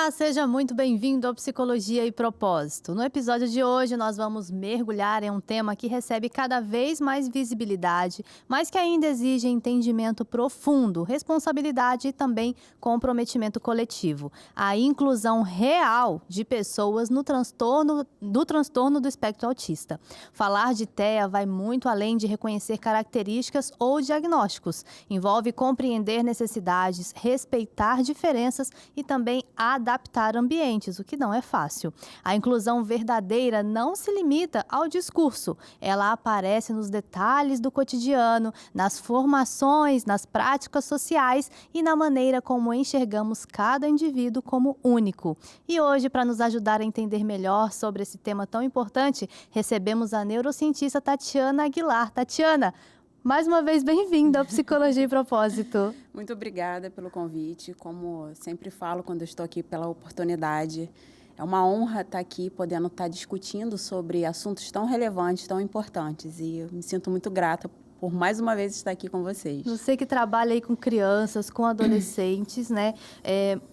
Olá, seja muito bem-vindo ao Psicologia e Propósito. No episódio de hoje, nós vamos mergulhar em um tema que recebe cada vez mais visibilidade, mas que ainda exige entendimento profundo, responsabilidade e também comprometimento coletivo. A inclusão real de pessoas no transtorno do espectro autista. Falar de TEA vai muito além de reconhecer características ou diagnósticos. Envolve compreender necessidades, respeitar diferenças e também adaptar ambientes, o que não é fácil. A inclusão verdadeira não se limita ao discurso. Ela aparece nos detalhes do cotidiano, nas formações, nas práticas sociais e na maneira como enxergamos cada indivíduo como único. E hoje, para nos ajudar a entender melhor sobre esse tema tão importante, recebemos a neurocientista Tatiana Aguilar. Tatiana, mais uma vez, bem-vinda ao Psicologia e Propósito. Muito obrigada pelo convite. Como sempre falo quando eu estou aqui, pela oportunidade. É uma honra estar aqui, podendo estar discutindo sobre assuntos tão relevantes, tão importantes. E eu me sinto muito grata por mais uma vez estar aqui com vocês. Você que trabalha aí com crianças, com adolescentes, né?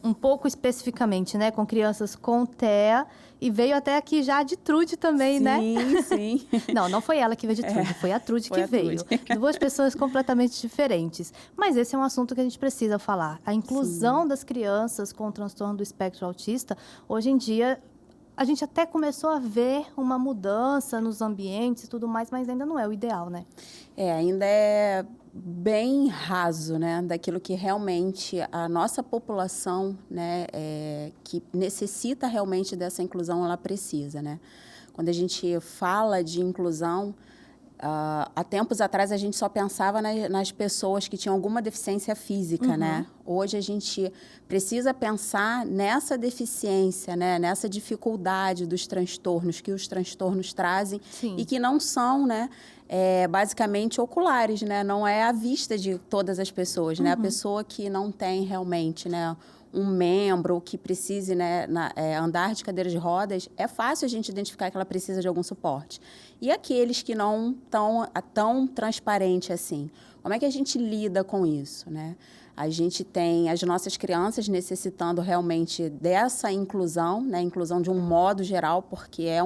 Um pouco especificamente, né? Com crianças com TEA. E veio até aqui já de Trude também, sim, né? Sim, Não foi ela que veio de Trude, foi a Trude que veio. Duas pessoas completamente diferentes. Mas esse é um assunto que a gente precisa falar. A inclusão das crianças com transtorno do espectro autista, hoje em dia, a gente até começou a ver uma mudança nos ambientes e tudo mais, mas ainda não é o ideal, né? Ainda é bem raso, né, daquilo que realmente a nossa população, né, que necessita realmente dessa inclusão, ela precisa, né? Quando a gente fala de inclusão, há tempos atrás a gente só pensava nas pessoas que tinham alguma deficiência física, né? Hoje a gente precisa pensar nessa deficiência, né? Nessa dificuldade dos transtornos, que os transtornos trazem. Sim. E que não são, né? Basicamente oculares, né? Não é à vista de todas as pessoas, né? A pessoa que não tem realmente, né, um membro que precise, né, andar de cadeira de rodas, é fácil a gente identificar que ela precisa de algum suporte. E aqueles que não estão tão transparente assim, como é que a gente lida com isso, né? A gente tem as nossas crianças necessitando realmente dessa inclusão, né? Inclusão de um modo geral, porque é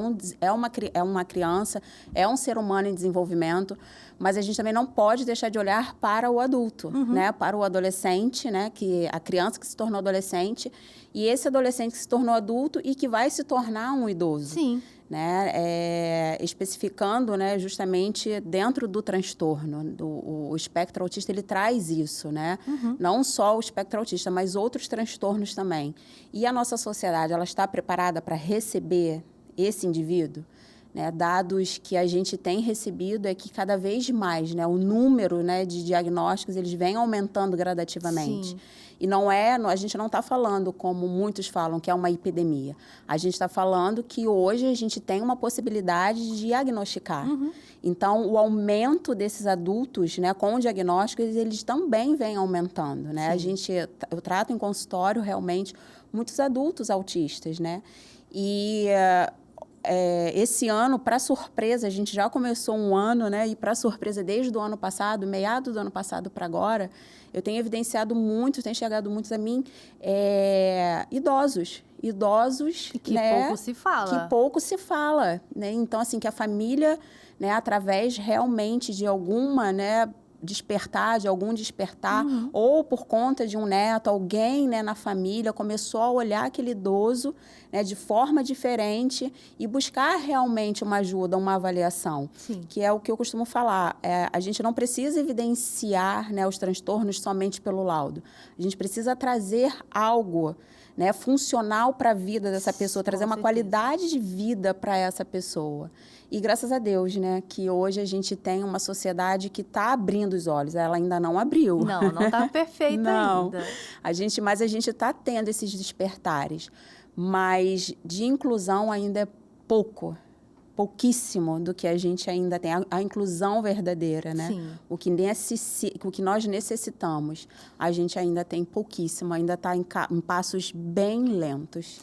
uma criança, é um ser humano em desenvolvimento, mas a gente também não pode deixar de olhar para o adulto, né? Para o adolescente, né? Que a criança que se tornou adolescente e esse adolescente que se tornou adulto e que vai se tornar um idoso. Sim. Né, especificando, né, justamente dentro do transtorno, o espectro autista, ele traz isso, né? Não só o espectro autista, mas outros transtornos também. E a nossa sociedade, ela está preparada para receber esse indivíduo? Né, dados que a gente tem recebido é que cada vez mais, né, o número, né, de diagnósticos, eles vêm aumentando gradativamente. Sim. E a gente não está falando, como muitos falam, que é uma epidemia. A gente está falando que hoje a gente tem uma possibilidade de diagnosticar. Então, o aumento desses adultos, né, com diagnósticos, eles também vêm aumentando, né? Eu trato em consultório, realmente, muitos adultos autistas, né? E esse ano, para surpresa, a gente já começou um ano, né? E para surpresa, desde o ano passado, meado do ano passado para agora, eu tenho evidenciado muito, tenho chegado muitos a mim, idosos, E que né, pouco se fala. Que pouco se fala, né? Então, assim, que a família, né, através realmente de alguma, né, de algum despertar, ou por conta de um neto, alguém, né, na família começou a olhar aquele idoso, né, de forma diferente e buscar realmente uma ajuda, uma avaliação. Sim. Que é o que eu costumo falar. A gente não precisa evidenciar, né, os transtornos somente pelo laudo. A gente precisa trazer algo, né, funcional para a vida dessa pessoa, trazer uma qualidade de vida para essa pessoa. E graças a Deus, né, que hoje a gente tem uma sociedade que está abrindo os olhos. Ela ainda não abriu. Não está perfeita ainda. Mas a gente está tendo esses despertares. Mas de inclusão ainda é pouquíssimo do que a gente ainda tem. A inclusão verdadeira, né? Sim. O que nós necessitamos, a gente ainda tem pouquíssimo, ainda está em passos bem lentos.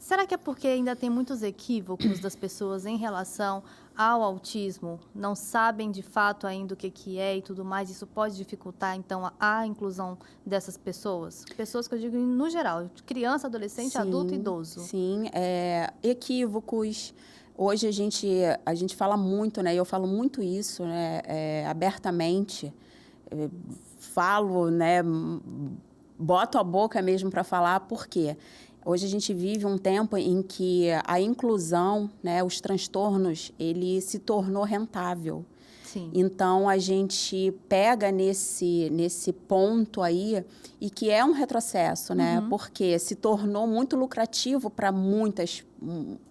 Será que é porque ainda tem muitos equívocos das pessoas em relação ao autismo? Não sabem de fato ainda o que é e tudo mais? Isso pode dificultar, então, a inclusão dessas pessoas? Pessoas que eu digo no geral, criança, adolescente, adulto e idoso. Sim, equívocos. Hoje a gente fala muito, né? Eu falo muito isso, né? Abertamente. Falo, né? Boto a boca mesmo para falar, por quê? Hoje a gente vive um tempo em que a inclusão, né, os transtornos, ele se tornou rentável. Sim. Então, a gente pega nesse ponto aí e que é um retrocesso, né? Porque se tornou muito lucrativo para muitas,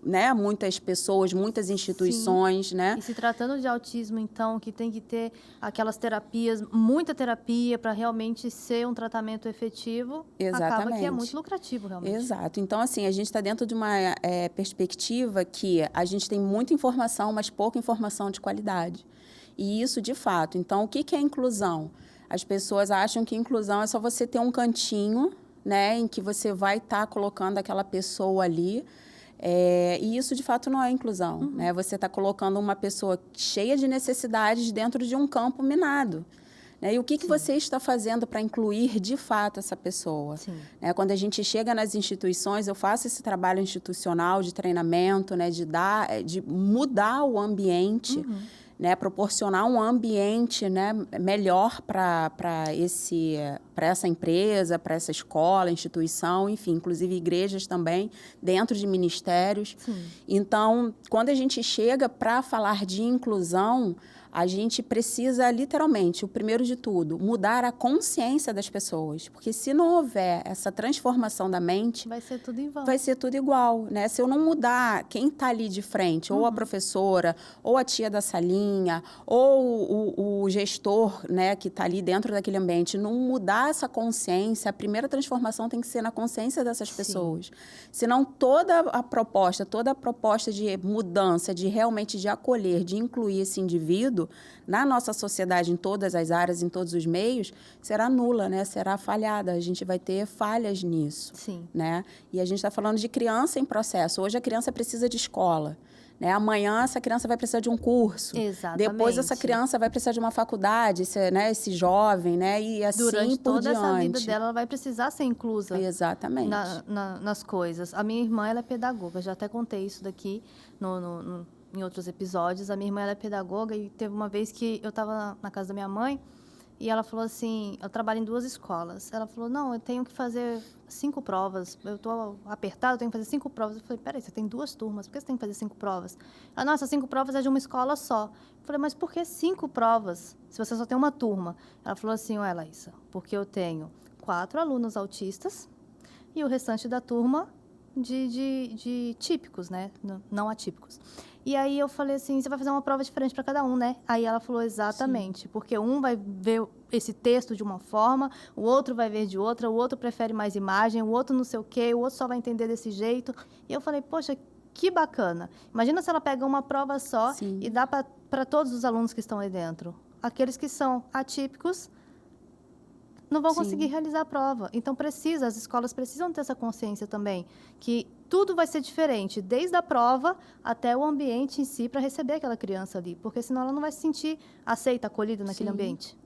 né? Muitas pessoas, muitas instituições, né? E se tratando de autismo, então, que tem que ter aquelas terapias, muita terapia para realmente ser um tratamento efetivo, acaba que é muito lucrativo, realmente. Exato. Então, assim, a gente está dentro de uma perspectiva que a gente tem muita informação, mas pouca informação de qualidade. E isso, de fato. Então, o que é inclusão? As pessoas acham que inclusão é só você ter um cantinho, né, em que você vai estar colocando aquela pessoa ali. E isso, de fato, não é inclusão. Né? Você está colocando uma pessoa cheia de necessidades dentro de um campo minado. Né? E o que você está fazendo para incluir, de fato, essa pessoa? Né? Quando a gente chega nas instituições, eu faço esse trabalho institucional de treinamento, né, de mudar o ambiente, né, proporcionar um ambiente, né, melhor para essa empresa, para essa escola, instituição, enfim, inclusive igrejas também, dentro de ministérios. Então, quando a gente chega para falar de inclusão, a gente precisa, literalmente, o primeiro de tudo, mudar a consciência das pessoas. Porque se não houver essa transformação da mente... vai ser tudo igual. Vai ser tudo igual, né? Se eu não mudar quem está ali de frente, ou a professora, ou a tia da salinha, ou o gestor, né, que está ali dentro daquele ambiente, não mudar essa consciência, a primeira transformação tem que ser na consciência dessas pessoas. Senão toda a proposta de mudança, de realmente de acolher, de incluir esse indivíduo na nossa sociedade, em todas as áreas, em todos os meios, será nula, né? Será falhada. A gente vai ter falhas nisso. Né? E a gente está falando de criança em processo. Hoje a criança precisa de escola. Né? Amanhã essa criança vai precisar de um curso. Exatamente. Depois essa criança vai precisar de uma faculdade, né? Esse jovem, né? E assim durante por diante. Toda essa vida dela, ela vai precisar ser inclusa. Exatamente. Nas coisas. A minha irmã, ela é pedagoga. Já até contei isso daqui em outros episódios. A minha irmã, ela é pedagoga e teve uma vez que eu estava na casa da minha mãe e ela falou assim, eu trabalho em 2 escolas. Ela falou, não, eu tenho que fazer 5 provas. Eu estou apertada, eu tenho que fazer 5 provas. Eu falei, peraí, você tem 2 turmas, por que você tem que fazer 5 provas? Ela, não, essas 5 provas é de uma escola só. Eu falei, mas por que 5 provas, se você só tem uma turma? Ela falou assim, ué, Laísa, porque eu tenho 4 alunos autistas e o restante da turma de típicos, né? Não atípicos. E aí eu falei assim, você vai fazer uma prova diferente para cada um, né? Aí ela falou, exatamente, porque um vai ver esse texto de uma forma, o outro vai ver de outra, o outro prefere mais imagem, o outro não sei o quê, o outro só vai entender desse jeito. E eu falei, poxa, que bacana. Imagina se ela pega uma prova só e dá para todos os alunos que estão aí dentro. Aqueles que são atípicos não vão conseguir realizar a prova. Então, as escolas precisam ter essa consciência também, que tudo vai ser diferente, desde a prova até o ambiente em si, para receber aquela criança ali, porque senão ela não vai se sentir aceita, acolhida naquele ambiente.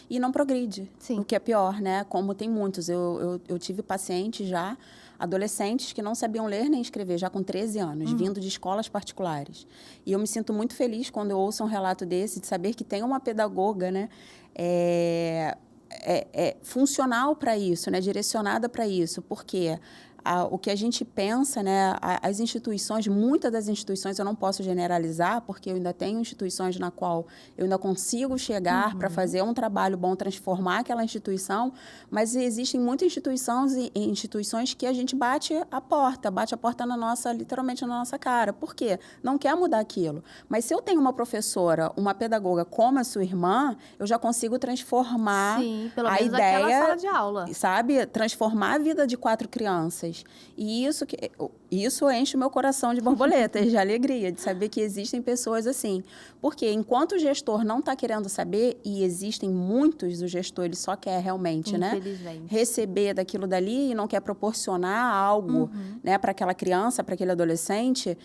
E não progride, o que é pior, né? Como tem muitos. Eu tive pacientes já, adolescentes, que não sabiam ler nem escrever, já com 13 anos, vindo de escolas particulares. E eu me sinto muito feliz quando eu ouço um relato desse, de saber que tem uma pedagoga, né? Funcional para isso, né? Direcionada para isso, porque o que a gente pensa, né? As instituições, muitas das instituições eu não posso generalizar, porque eu ainda tenho instituições na qual eu ainda consigo chegar para fazer um trabalho bom, transformar aquela instituição, mas existem muitas instituições que a gente bate a porta literalmente na nossa cara. Por quê? Não quer mudar aquilo. Mas se eu tenho uma professora, uma pedagoga como a sua irmã, eu já consigo transformar pelo menos aquela sala de aula. Sabe? Transformar a vida de 4 crianças. crianças. E isso enche o meu coração de borboletas, de alegria, de saber que existem pessoas assim. Porque enquanto o gestor não está querendo saber, e existem muitos, o gestor ele só quer realmente, né, receber daquilo dali e não quer proporcionar algo, né, para aquela criança, para aquele adolescente.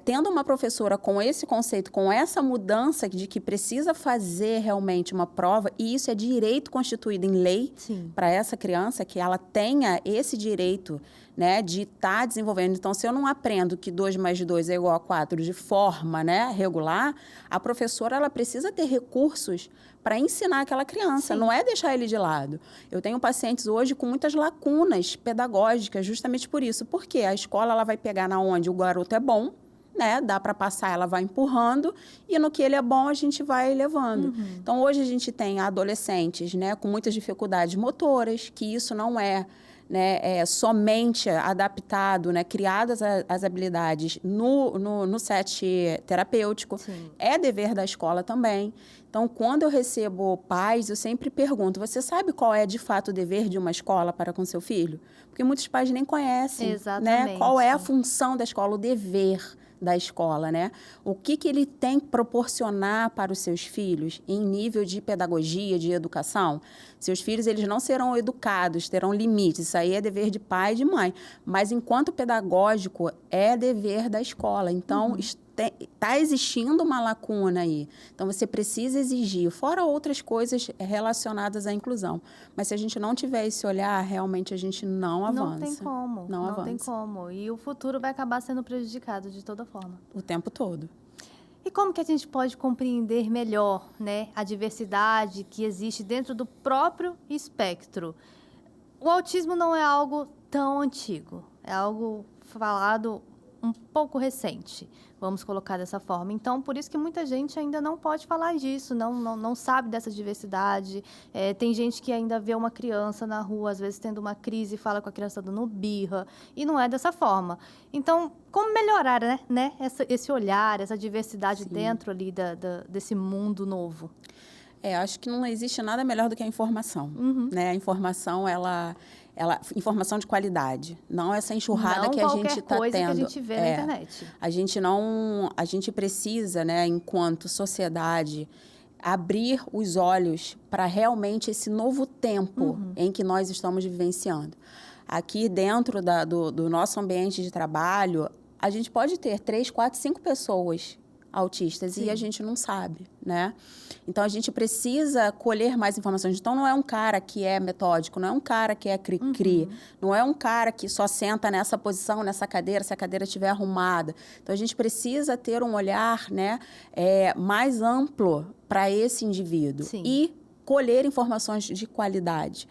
Tendo uma professora com esse conceito, com essa mudança de que precisa fazer realmente uma prova, e isso é direito constituído em lei para essa criança, que ela tenha esse direito, né, de estar desenvolvendo. Então, se eu não aprendo que 2 mais 2 é igual a 4 de forma, né, regular, a professora ela precisa ter recursos para ensinar aquela criança, não é deixar ele de lado. Eu tenho pacientes hoje com muitas lacunas pedagógicas, justamente por isso. Porque a escola ela vai pegar na onde o garoto é bom, né? Dá para passar, ela vai empurrando, e no que ele é bom a gente vai levando. Então, hoje a gente tem adolescentes, né, com muitas dificuldades motoras, que isso não é, né, somente adaptado, né, criadas as habilidades no set terapêutico. É dever da escola também. Então, quando eu recebo pais, eu sempre pergunto, você sabe qual é, de fato, o dever de uma escola para com seu filho? Porque muitos pais nem conhecem, né, qual é a função da escola, o dever da escola, né? O que ele tem que proporcionar para os seus filhos em nível de pedagogia, de educação? Seus filhos, eles não serão educados, terão limites. Isso aí é dever de pai e de mãe. Mas, enquanto pedagógico, é dever da escola. Então, está existindo uma lacuna aí. Então, você precisa exigir, fora outras coisas relacionadas à inclusão. Mas, se a gente não tiver esse olhar, realmente a gente não avança. Não tem como. Não tem como. E o futuro vai acabar sendo prejudicado de toda forma. O tempo todo. E como que a gente pode compreender melhor, né, a diversidade que existe dentro do próprio espectro? O autismo não é algo tão antigo. É algo falado um pouco recente, vamos colocar dessa forma. Então, por isso que muita gente ainda não pode falar disso, não sabe dessa diversidade. Tem gente que ainda vê uma criança na rua, às vezes tendo uma crise, e fala com a criança dando birra, e não é dessa forma. Então, como melhorar, né, esse olhar, essa diversidade dentro ali desse mundo novo? Acho que não existe nada melhor do que a informação, né? A informação, informação de qualidade, não essa enxurrada que a gente está tendo. Coisa que a gente vê na internet. A gente precisa, né, enquanto sociedade, abrir os olhos para realmente esse novo tempo em que nós estamos vivenciando. Aqui dentro do nosso ambiente de trabalho, a gente pode ter 3, 4, 5 pessoas autistas e a gente não sabe, né? Então, a gente precisa colher mais informações. Então, não é um cara que é metódico, não é um cara que é cri-cri, não é um cara que só senta nessa posição, nessa cadeira, se a cadeira estiver arrumada. Então, a gente precisa ter um olhar, né, mais amplo para esse indivíduo e colher informações de qualidade.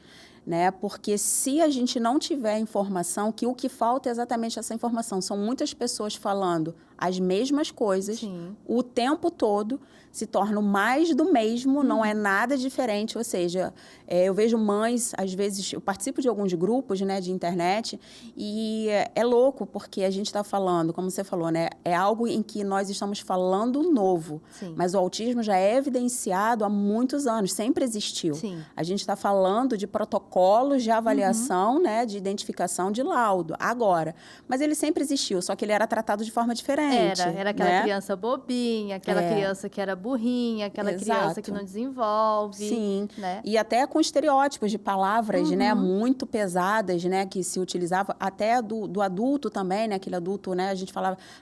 Né? Porque se a gente não tiver informação, que o que falta é exatamente essa informação. São muitas pessoas falando as mesmas coisas o tempo todo, se torna mais do mesmo, não é nada diferente. Ou seja, eu vejo mães, às vezes, eu participo de alguns grupos, né, de internet, e é louco, porque a gente está falando, como você falou, né, é algo em que nós estamos falando novo, mas o autismo já é evidenciado há muitos anos, sempre existiu. A gente está falando de protocolos de avaliação, né, de identificação de laudo, agora. Mas ele sempre existiu, só que ele era tratado de forma diferente. Era aquela criança bobinha, aquela criança que era burrinha, aquela criança que não desenvolve. Né? E até com estereótipos de palavras, né, muito pesadas, né, que se utilizava até do adulto também, né, aquele adulto, né,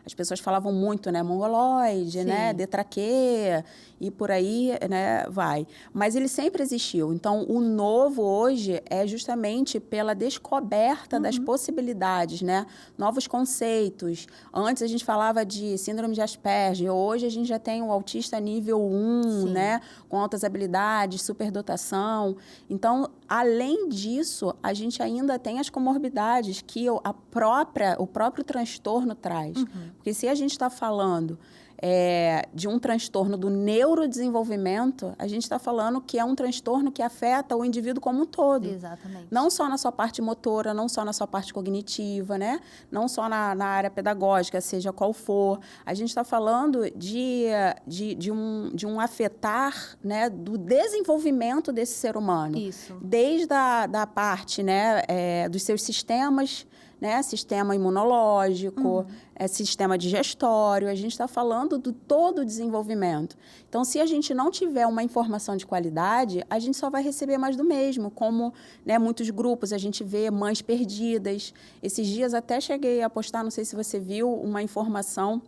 as pessoas falavam muito, né, mongoloide, né, detraquê, e por aí, né, vai. Mas ele sempre existiu. Então, o novo hoje é justamente pela descoberta das possibilidades, né, novos conceitos. Antes a gente falava de síndrome de Asperger, hoje a gente já tem o autista nível 1, né, com altas habilidades, superdotação. Então, além disso, a gente ainda tem as comorbidades que o próprio transtorno traz. Porque se a gente está falando de um transtorno do neurodesenvolvimento, a gente está falando que é um transtorno que afeta o indivíduo como um todo. Exatamente. Não só na sua parte motora, não só na sua parte cognitiva, né? Não só na área pedagógica, seja qual for. A gente está falando de um afetar, né, do desenvolvimento desse ser humano. Isso. Desde a parte, né, dos seus sistemas né? Sistema imunológico, sistema digestório. A gente está falando do todo o desenvolvimento. Então, se a gente não tiver uma informação de qualidade, a gente só vai receber mais do mesmo. Como, né, muitos grupos, a gente vê mães perdidas. Esses dias até cheguei a postar, não sei se você viu, uma informação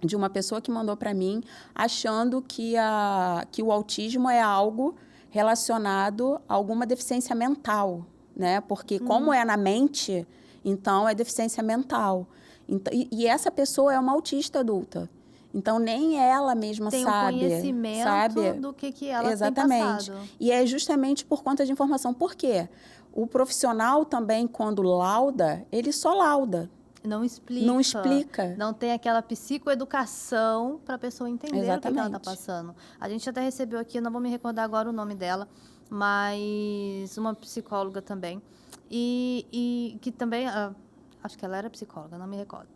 de uma pessoa que mandou para mim, achando que o autismo é algo relacionado a alguma deficiência mental, né? Porque como é na mente, então é deficiência mental. Então, e essa pessoa é uma autista adulta. Então, nem ela mesma tem sabe. Tem um conhecimento sabe? do que ela Exatamente. tem passado. E é justamente por conta de informação. Por quê? O profissional também, quando lauda, ele só lauda. Não explica. Não explica. Não tem aquela psicoeducação para a pessoa entender Exatamente. o que ela está passando. A gente até recebeu aqui, não vou me recordar agora o nome dela, mas uma psicóloga também. E que também, acho que ela era psicóloga, não me recordo.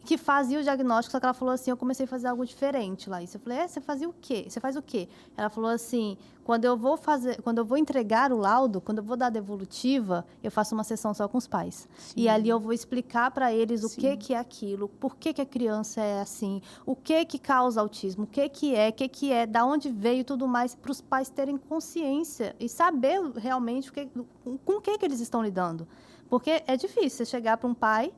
Que fazia o diagnóstico, só que ela falou assim, eu comecei a fazer algo diferente lá. Isso eu falei, você fazia o quê? Você faz o quê? Ela falou assim, quando eu vou entregar o laudo, quando eu vou dar a devolutiva, eu faço uma sessão só com os pais. Sim. E ali eu vou explicar para eles o que é aquilo, por que a criança é assim, o que causa autismo, o que é, da onde veio e tudo mais, para os pais terem consciência e saber realmente com o que eles estão lidando. Porque é difícil você chegar para um pai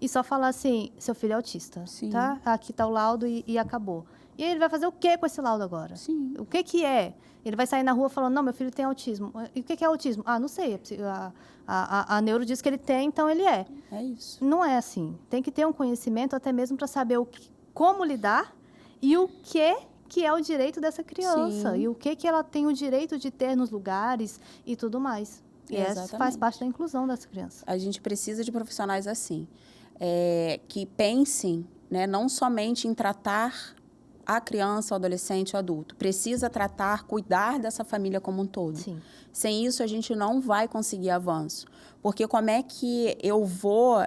e só falar assim, seu filho é autista, Sim. Tá? Aqui está o laudo e acabou. E aí ele vai fazer o que com esse laudo agora? Sim. O que é? Ele vai sair na rua falando, não, meu filho tem autismo. E o que é autismo? Ah, não sei. A neuro diz que ele tem, então ele é. É isso. Não é assim. Tem que ter um conhecimento até mesmo para saber como lidar e o que é o direito dessa criança. Sim. E o que ela tem o direito de ter nos lugares e tudo mais. E essa faz parte da inclusão dessa criança. A gente precisa de profissionais assim. Que pensem, né, não somente em tratar a criança, o adolescente, o adulto. Precisa cuidar dessa família como um todo. Sim. Sem isso, a gente não vai conseguir avanço. Porque como é que eu vou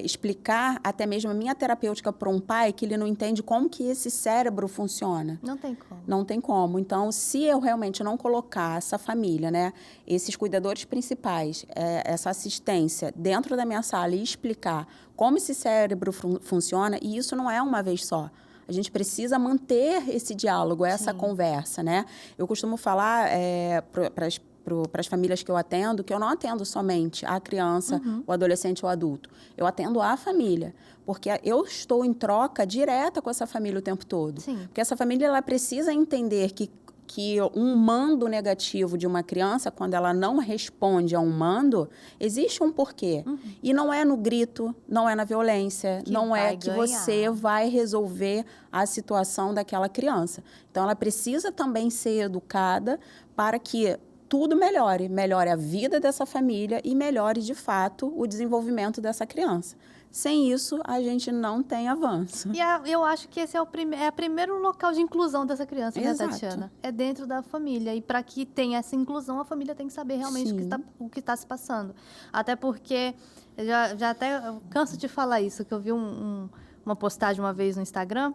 explicar até mesmo a minha terapêutica para um pai que ele não entende como que esse cérebro funciona? Não tem como. Não tem como. Então, se eu realmente não colocar essa família, né, esses cuidadores principais, essa assistência dentro da minha sala e explicar como esse cérebro funciona, e isso não é uma vez só. A gente precisa manter esse diálogo, essa conversa, né? Eu costumo falar para as famílias que eu atendo, que eu não atendo somente a criança, o adolescente ou o adulto. Eu atendo a família, porque eu estou em troca direta com essa família o tempo todo. Sim. Porque essa família ela precisa entender que um mando negativo de uma criança, quando ela não responde a um mando, existe um porquê. E não é no grito, não é na violência, não é que você vai resolver a situação daquela criança. Então, ela precisa também ser educada para que tudo melhore. Melhore a vida dessa família e melhore, de fato, o desenvolvimento dessa criança. Sem isso, a gente não tem avanço. E eu acho que esse é o primeiro local de inclusão dessa criança, né, Exato. Tatiana? É dentro da família. E para que tenha essa inclusão, a família tem que saber realmente o que está se passando. Até porque, já até eu canso de falar isso, que eu vi uma postagem uma vez no Instagram,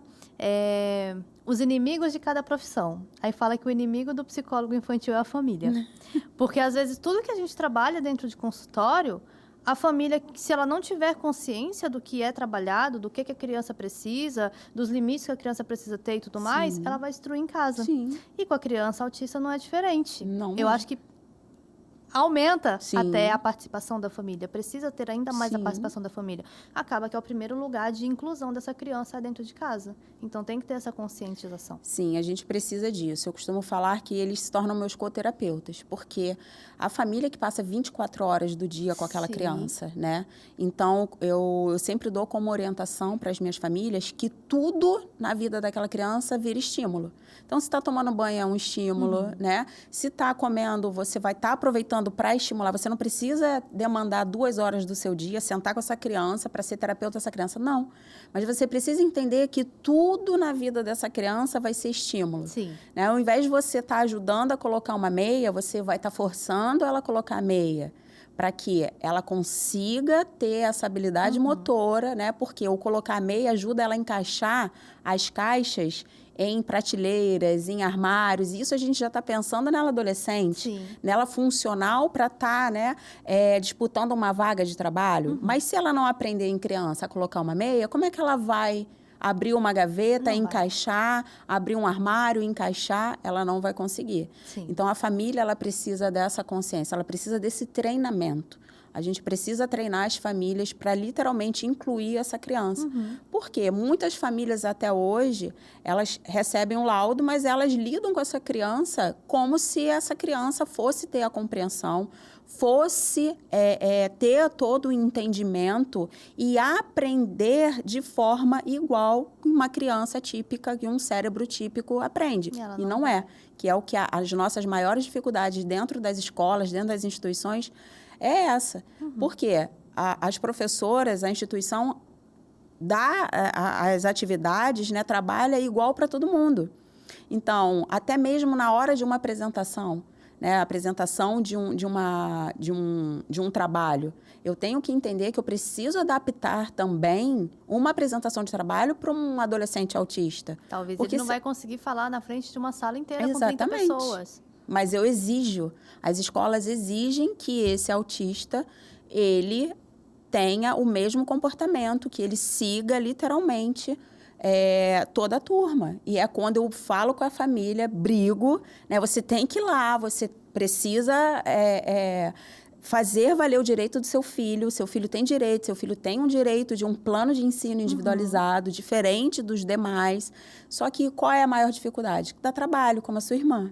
os inimigos de cada profissão. Aí fala que o inimigo do psicólogo infantil é a família. Porque, às vezes, tudo que a gente trabalha dentro de consultório, a família, se ela não tiver consciência do que é trabalhado, do que a criança precisa, dos limites que a criança precisa ter e tudo mais, ela vai destruir em casa. Sim. E com a criança autista não é diferente. Não. Eu acho que aumenta até a participação da família. Precisa ter ainda mais a participação da família. Acaba que é o primeiro lugar de inclusão dessa criança dentro de casa. Então, tem que ter essa conscientização. Sim, a gente precisa disso. Eu costumo falar que eles se tornam meus coterapeutas, porque a família que passa 24 horas do dia com aquela criança, né? Então, eu sempre dou como orientação para as minhas famílias que tudo na vida daquela criança vira estímulo. Então, se está tomando banho é um estímulo, né? Se está comendo, você vai estar aproveitando para estimular. Você não precisa demandar 2 horas do seu dia, sentar com essa criança para ser terapeuta dessa criança. Não. Mas você precisa entender que tudo na vida dessa criança vai ser estímulo. Sim. Né? Ao invés de você estar ajudando a colocar uma meia, você vai estar forçando ela a colocar a meia. para que ela consiga ter essa habilidade motora, né? Porque o colocar meia ajuda ela a encaixar as caixas em prateleiras, em armários. Isso a gente já está pensando nela adolescente, Sim. nela funcional para estar, né, disputando uma vaga de trabalho. Mas se ela não aprender em criança a colocar uma meia, como é que ela vai abrir uma gaveta, encaixar, abrir um armário, encaixar? Ela não vai conseguir. Sim. Então, a família ela precisa dessa consciência, ela precisa desse treinamento. A gente precisa treinar as famílias para literalmente incluir essa criança. Por quê? Muitas famílias até hoje, elas recebem um laudo, mas elas lidam com essa criança como se essa criança fosse ter a compreensão, fosse ter todo o entendimento e aprender de forma igual que uma criança típica, que um cérebro típico aprende. E não é. Que é o que as nossas maiores dificuldades dentro das escolas, dentro das instituições, é essa. Porque as professoras, a instituição dá as atividades, né, trabalha igual para todo mundo. Então, até mesmo na hora de uma apresentação, né, a apresentação de um trabalho, eu tenho que entender que eu preciso adaptar também uma apresentação de trabalho para um adolescente autista. Talvez porque ele não vai conseguir falar na frente de uma sala inteira Exatamente. com 30 pessoas. Mas eu exijo, as escolas exigem que esse autista, ele tenha o mesmo comportamento, que ele siga literalmente toda a turma. E é quando eu falo com a família, brigo, né? Você tem que ir lá, você precisa fazer valer o direito do seu filho tem direito, seu filho tem um direito de um plano de ensino individualizado, diferente dos demais. Só que qual é a maior dificuldade? Dá trabalho, como a sua irmã.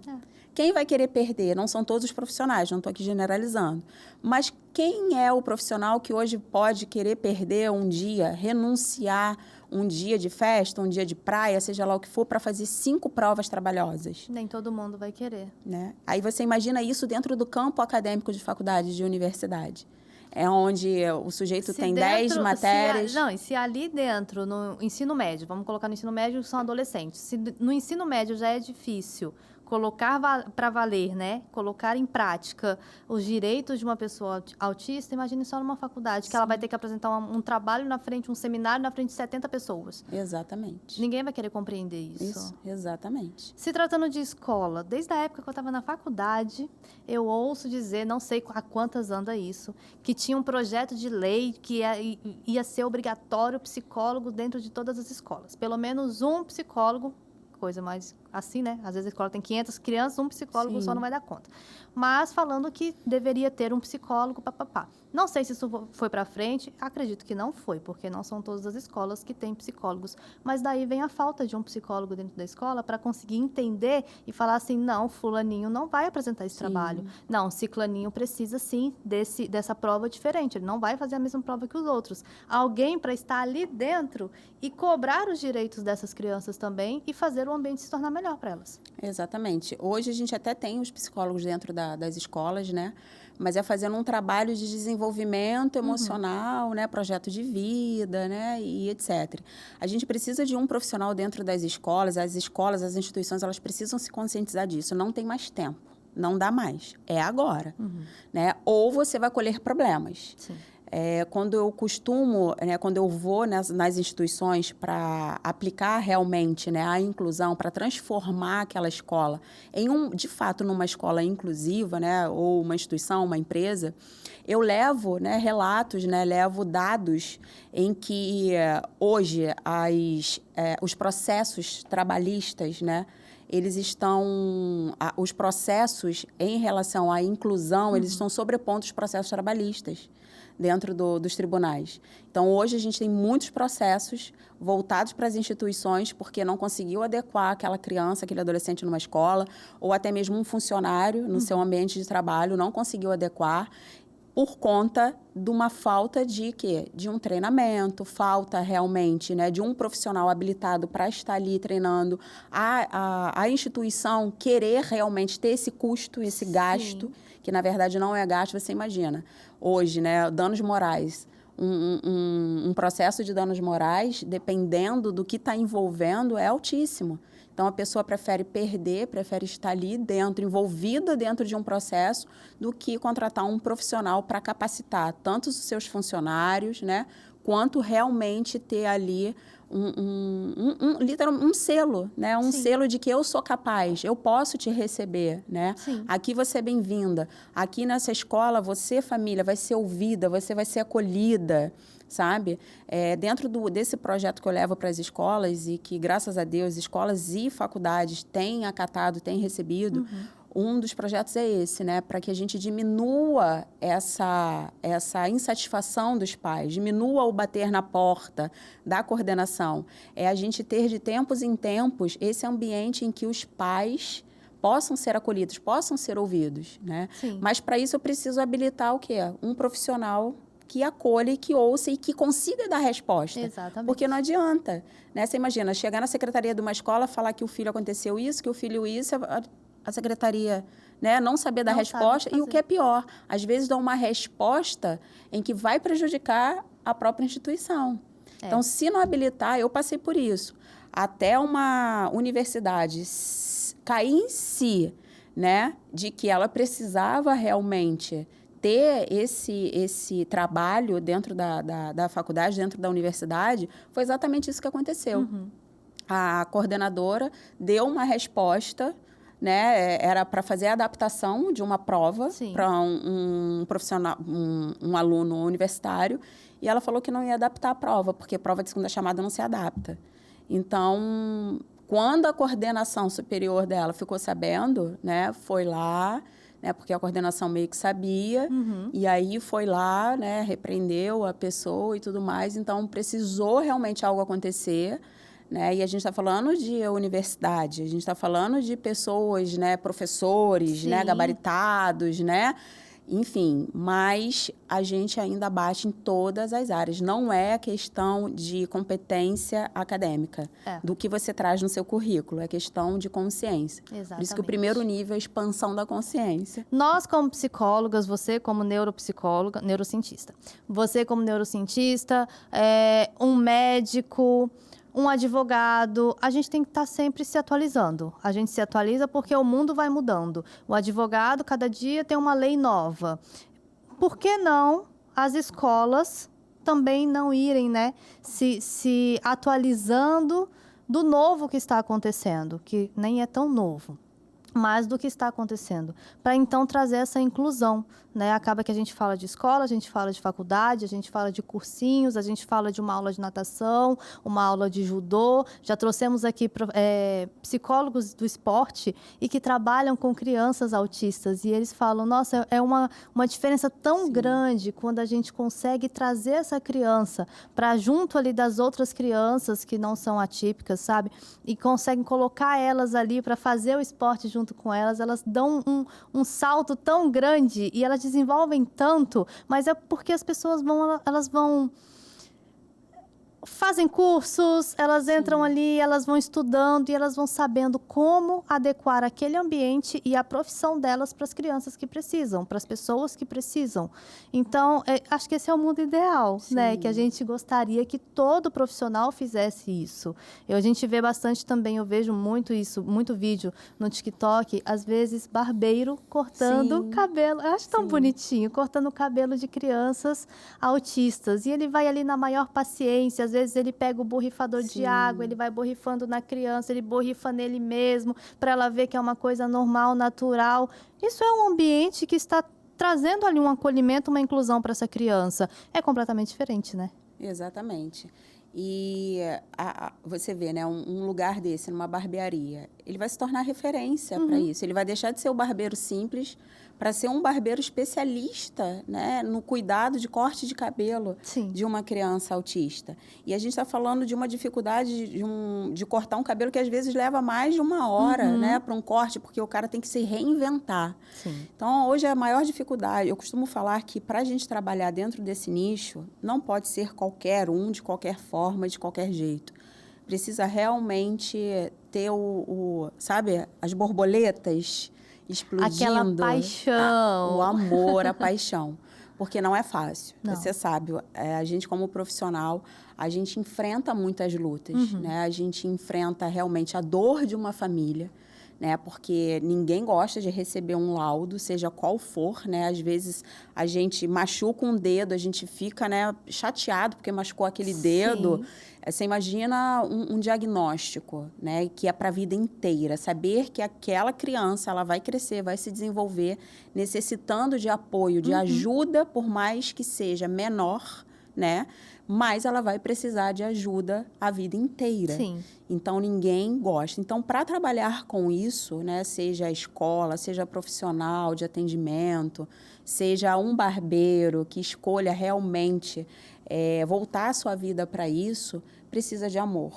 Quem vai querer perder? Não são todos os profissionais, não estou aqui generalizando. Mas quem é o profissional que hoje pode querer perder um dia, renunciar um dia de festa, um dia de praia, seja lá o que for, para fazer 5 provas trabalhosas? Nem todo mundo vai querer. Né? Aí você imagina isso dentro do campo acadêmico de faculdade, de universidade. É onde o sujeito tem 10 matérias. E se ali dentro, no ensino médio, vamos colocar no ensino médio, são adolescentes. Se no ensino médio já é difícil colocar para valer, né? Colocar em prática os direitos de uma pessoa autista, imagine só numa faculdade, que ela vai ter que apresentar um trabalho na frente, um seminário na frente de 70 pessoas. Exatamente. Ninguém vai querer compreender isso. Isso, exatamente. Se tratando de escola, desde a época que eu estava na faculdade, eu ouço dizer, não sei a quantas anda isso, que tinha um projeto de lei que ia ser obrigatório psicólogo dentro de todas as escolas. Pelo menos um psicólogo, coisa mais assim, né? Às vezes a escola tem 500 crianças, um psicólogo só não vai dar conta. Mas falando que deveria ter um psicólogo, papapá. Não sei se isso foi para frente, acredito que não foi, porque não são todas as escolas que têm psicólogos. Mas daí vem a falta de um psicólogo dentro da escola para conseguir entender e falar assim, não, fulaninho não vai apresentar esse trabalho. Não, ciclaninho precisa sim dessa prova diferente, ele não vai fazer a mesma prova que os outros. Alguém para estar ali dentro e cobrar os direitos dessas crianças também e fazer o ambiente se tornar melhor para elas. Exatamente. Hoje a gente até tem os psicólogos dentro das escolas, né? Mas é fazendo um trabalho de desenvolvimento emocional, né? Projeto de vida, né? E etc. A gente precisa de um profissional dentro das escolas, as instituições, elas precisam se conscientizar disso. Não tem mais tempo, não dá mais. É agora, né? Ou você vai colher problemas. Sim. Quando eu costumo, né, quando eu vou nas instituições para aplicar realmente, né, a inclusão, para transformar aquela escola de fato, numa escola inclusiva, né, ou uma instituição, uma empresa, eu levo, né, relatos, né, levo dados em que hoje os processos trabalhistas, né, eles estão, os processos em relação à inclusão, eles estão sobrepondo os processos trabalhistas dentro dos tribunais. Então, hoje a gente tem muitos processos voltados para as instituições porque não conseguiu adequar aquela criança, aquele adolescente numa escola, ou até mesmo um funcionário no seu ambiente de trabalho não conseguiu adequar por conta de uma falta de quê? De um treinamento, falta realmente, né, de um profissional habilitado para estar ali treinando, a instituição querer realmente ter esse custo, esse gasto, que na verdade não é gasto, você imagina. Hoje, né, danos morais, um processo de danos morais, dependendo do que está envolvendo, é altíssimo. Então, a pessoa prefere perder, prefere estar ali dentro, envolvida dentro de um processo, do que contratar um profissional para capacitar tanto os seus funcionários, né, quanto realmente ter ali literalmente um selo, né? Um Sim. selo de que eu sou capaz, eu posso te receber, né? Sim. Aqui você é bem-vinda. Aqui nessa escola, você, família, vai ser ouvida, você vai ser acolhida, sabe? Dentro desse projeto que eu levo para as escolas e que, graças a Deus, escolas e faculdades têm acatado, têm recebido, um dos projetos é esse, né? Para que a gente diminua essa insatisfação dos pais, diminua o bater na porta da coordenação. É a gente ter de tempos em tempos esse ambiente em que os pais possam ser acolhidos, possam ser ouvidos, né? Sim. Mas para isso eu preciso habilitar o quê? Um profissional que acolha e que ouça e que consiga dar resposta. Exatamente. Porque não adianta, né? Você imagina, chegar na secretaria de uma escola, falar que o filho aconteceu isso, que o filho isso, a secretaria, né, não saber dar resposta, e o que é pior, às vezes dá uma resposta em que vai prejudicar a própria instituição. Então, se não habilitar, eu passei por isso, até uma universidade cair em si, né, de que ela precisava realmente ter esse trabalho dentro da faculdade, dentro da universidade, foi exatamente isso que aconteceu. A coordenadora deu uma resposta, né? Era para fazer a adaptação de uma prova para um profissional, um aluno universitário, e ela falou que não ia adaptar a prova, porque a prova de segunda chamada não se adapta. Então, quando a coordenação superior dela ficou sabendo, né, foi lá, né, porque a coordenação meio que sabia, e aí foi lá, né, repreendeu a pessoa e tudo mais. Então, precisou realmente algo acontecer, né? E a gente está falando de universidade, a gente está falando de pessoas, né, professores, né, gabaritados, né? Enfim, mas a gente ainda bate em todas as áreas. Não é questão de competência acadêmica, do que você traz no seu currículo, é questão de consciência. Exatamente. Por isso que o primeiro nível é a expansão da consciência. Nós, como psicólogas, você como neuropsicóloga, neurocientista, você como neurocientista, um médico, um advogado, a gente tem que estar sempre se atualizando. A gente se atualiza porque o mundo vai mudando. O advogado, cada dia tem uma lei nova. Por que não as escolas também não irem, né, se atualizando do novo que está acontecendo, que nem é tão novo, mas do que está acontecendo, para então trazer essa inclusão, né? Acaba que a gente fala de escola, a gente fala de faculdade, a gente fala de cursinhos, a gente fala de uma aula de natação, uma aula de judô. Já trouxemos aqui psicólogos do esporte e que trabalham com crianças autistas, e eles falam, nossa, é uma diferença tão grande quando a gente consegue trazer essa criança para junto ali das outras crianças que não são atípicas, sabe? E conseguem colocar elas ali para fazer o esporte junto com elas, elas dão um salto tão grande e elas desenvolvem tanto, mas é porque as pessoas fazem cursos, elas entram ali, elas vão estudando e elas vão sabendo como adequar aquele ambiente e a profissão delas para as crianças que precisam, para as pessoas que precisam. Então, acho que esse é o mundo ideal, né? Que a gente gostaria que todo profissional fizesse isso. A gente vê bastante também, eu vejo muito isso, muito vídeo no TikTok, às vezes barbeiro cortando cabelo. Eu acho tão bonitinho, cortando o cabelo de crianças autistas. E ele vai ali na maior paciência, às vezes ele pega o borrifador de água, ele vai borrifando na criança, ele borrifa nele mesmo, para ela ver que é uma coisa normal, natural. Isso é um ambiente que está trazendo ali um acolhimento, uma inclusão para essa criança. É completamente diferente, né? Exatamente. E você vê, né, um lugar desse, numa barbearia, ele vai se tornar referência para isso. Ele vai deixar de ser o barbeiro simples para ser um barbeiro especialista, né, no cuidado de corte de cabelo de uma criança autista. E a gente está falando de uma dificuldade de cortar um cabelo que às vezes leva mais de uma hora, né, para um corte, porque o cara tem que se reinventar. Então, hoje a maior dificuldade, eu costumo falar que para a gente trabalhar dentro desse nicho, não pode ser qualquer um, de qualquer forma, de qualquer jeito. Precisa realmente ter sabe, as borboletas explodindo. Aquela paixão. O amor, a paixão. Porque não é fácil. Não. Você sabe, a gente como profissional, a gente enfrenta muitas lutas, né? A gente enfrenta realmente a dor de uma família, né? Porque ninguém gosta de receber um laudo, seja qual for, né? Às vezes a gente machuca um dedo, a gente fica, né, chateado porque machucou aquele dedo. Você imagina um diagnóstico, né, que é para a vida inteira. Saber que aquela criança ela vai crescer, vai se desenvolver, necessitando de apoio, de ajuda, por mais que seja menor, né? Mas ela vai precisar de ajuda a vida inteira. Sim. Então, ninguém gosta. Então, para trabalhar com isso, né, seja a escola, seja profissional de atendimento, seja um barbeiro que escolha realmente voltar a sua vida para isso, precisa de amor.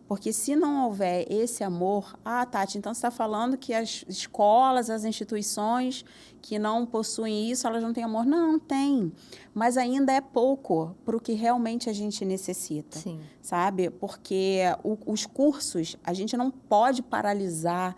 Porque se não houver esse amor... Ah, Tati, então você está falando que as escolas, as instituições que não possuem isso, elas não têm amor? Não, tem. Mas ainda é pouco para o que realmente a gente necessita. Sim. Sabe? Porque os cursos, a gente não pode paralisar.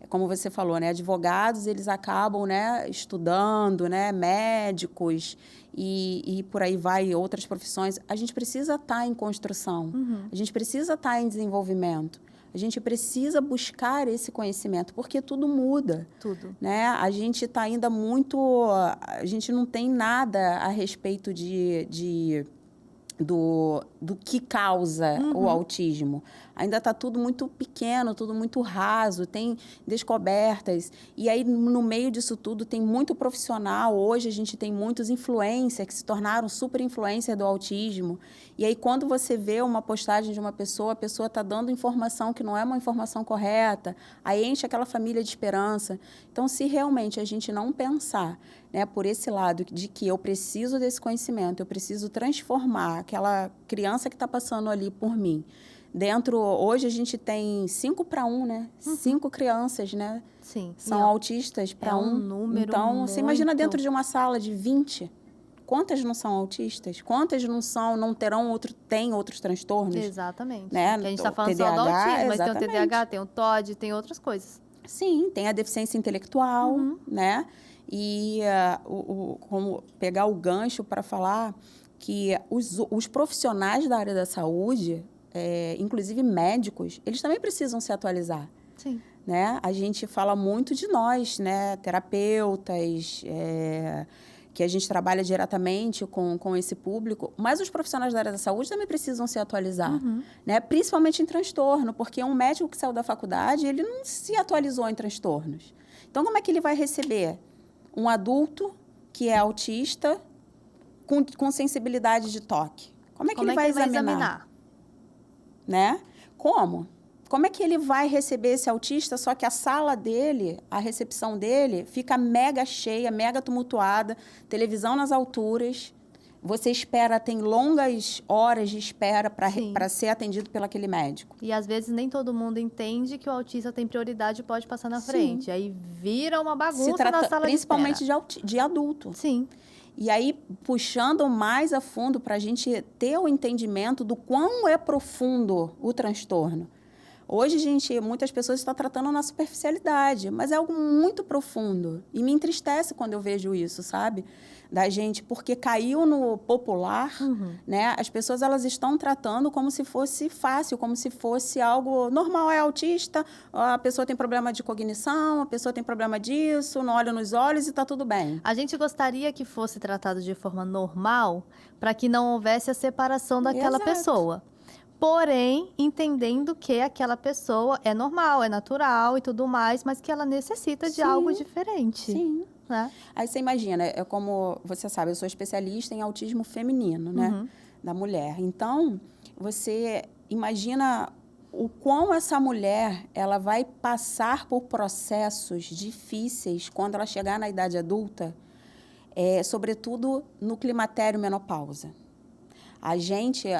Como você falou, né? Advogados, eles acabam, né, estudando, né? Médicos e por aí vai, outras profissões. A gente precisa estar em construção. A gente precisa estar em desenvolvimento. A gente precisa buscar esse conhecimento, porque tudo muda. Tudo. Né? A gente está ainda muito... A gente não tem nada a respeito do que causa o autismo. Ainda está tudo muito pequeno, tudo muito raso, tem descobertas. E aí, no meio disso tudo, tem muito profissional. Hoje, a gente tem muitos influencers que se tornaram super influencers do autismo. E aí, quando você vê uma postagem de uma pessoa, a pessoa está dando informação que não é uma informação correta, aí enche aquela família de esperança. Então, se realmente a gente não pensar, né, por esse lado de que eu preciso desse conhecimento, eu preciso transformar aquela criança que está passando ali por mim. Hoje a gente tem 5 para 1, né? 5 crianças, né? Sim. São autistas para 1. um número Então, você imagina dentro de uma sala de 20, quantas não são autistas? Quantas têm outros transtornos? Exatamente. Né? Que a gente está falando TDAH, só do autismo, mas exatamente. tem o TDAH, tem o TOD, tem outras coisas. Sim, tem a deficiência intelectual, né? E como pegar o gancho para falar que os profissionais da área da saúde, inclusive médicos, eles também precisam se atualizar. Sim. Né? A gente fala muito de nós, né? Terapeutas, que a gente trabalha diretamente com esse público, mas os profissionais da área da saúde também precisam se atualizar, né? Principalmente em transtorno, porque um médico que saiu da faculdade, ele não se atualizou em transtornos. Então, como é que ele vai receber um adulto que é autista com sensibilidade de toque? Como é que ele vai examinar? Né? Como? Como é que ele vai receber esse autista, só que a sala dele, a recepção dele, fica mega cheia, mega tumultuada, televisão nas alturas, você espera, tem longas horas de espera para ser atendido pelo aquele médico. E às vezes nem todo mundo entende que o autista tem prioridade e pode passar na frente. Aí vira uma bagunça na sala principalmente de espera. de adulto. Sim. E aí, puxando mais a fundo para a gente ter o entendimento do quão é profundo o transtorno. Hoje, muitas pessoas estão tratando na superficialidade, mas é algo muito profundo. E me entristece quando eu vejo isso, sabe? Da gente, porque caiu no popular, né? As pessoas, elas estão tratando como se fosse fácil, como se fosse algo normal. É autista, a pessoa tem problema de cognição, a pessoa tem problema disso, não olha nos olhos e está tudo bem. A gente gostaria que fosse tratado de forma normal, para que não houvesse a separação daquela pessoa. Porém, entendendo que aquela pessoa é normal, é natural e tudo mais, mas que ela necessita de algo diferente. Sim. Né? Aí você imagina, como você sabe, eu sou especialista em autismo feminino, né? Da mulher. Então, você imagina o quão essa mulher ela vai passar por processos difíceis quando ela chegar na idade adulta, sobretudo no climatério menopausa.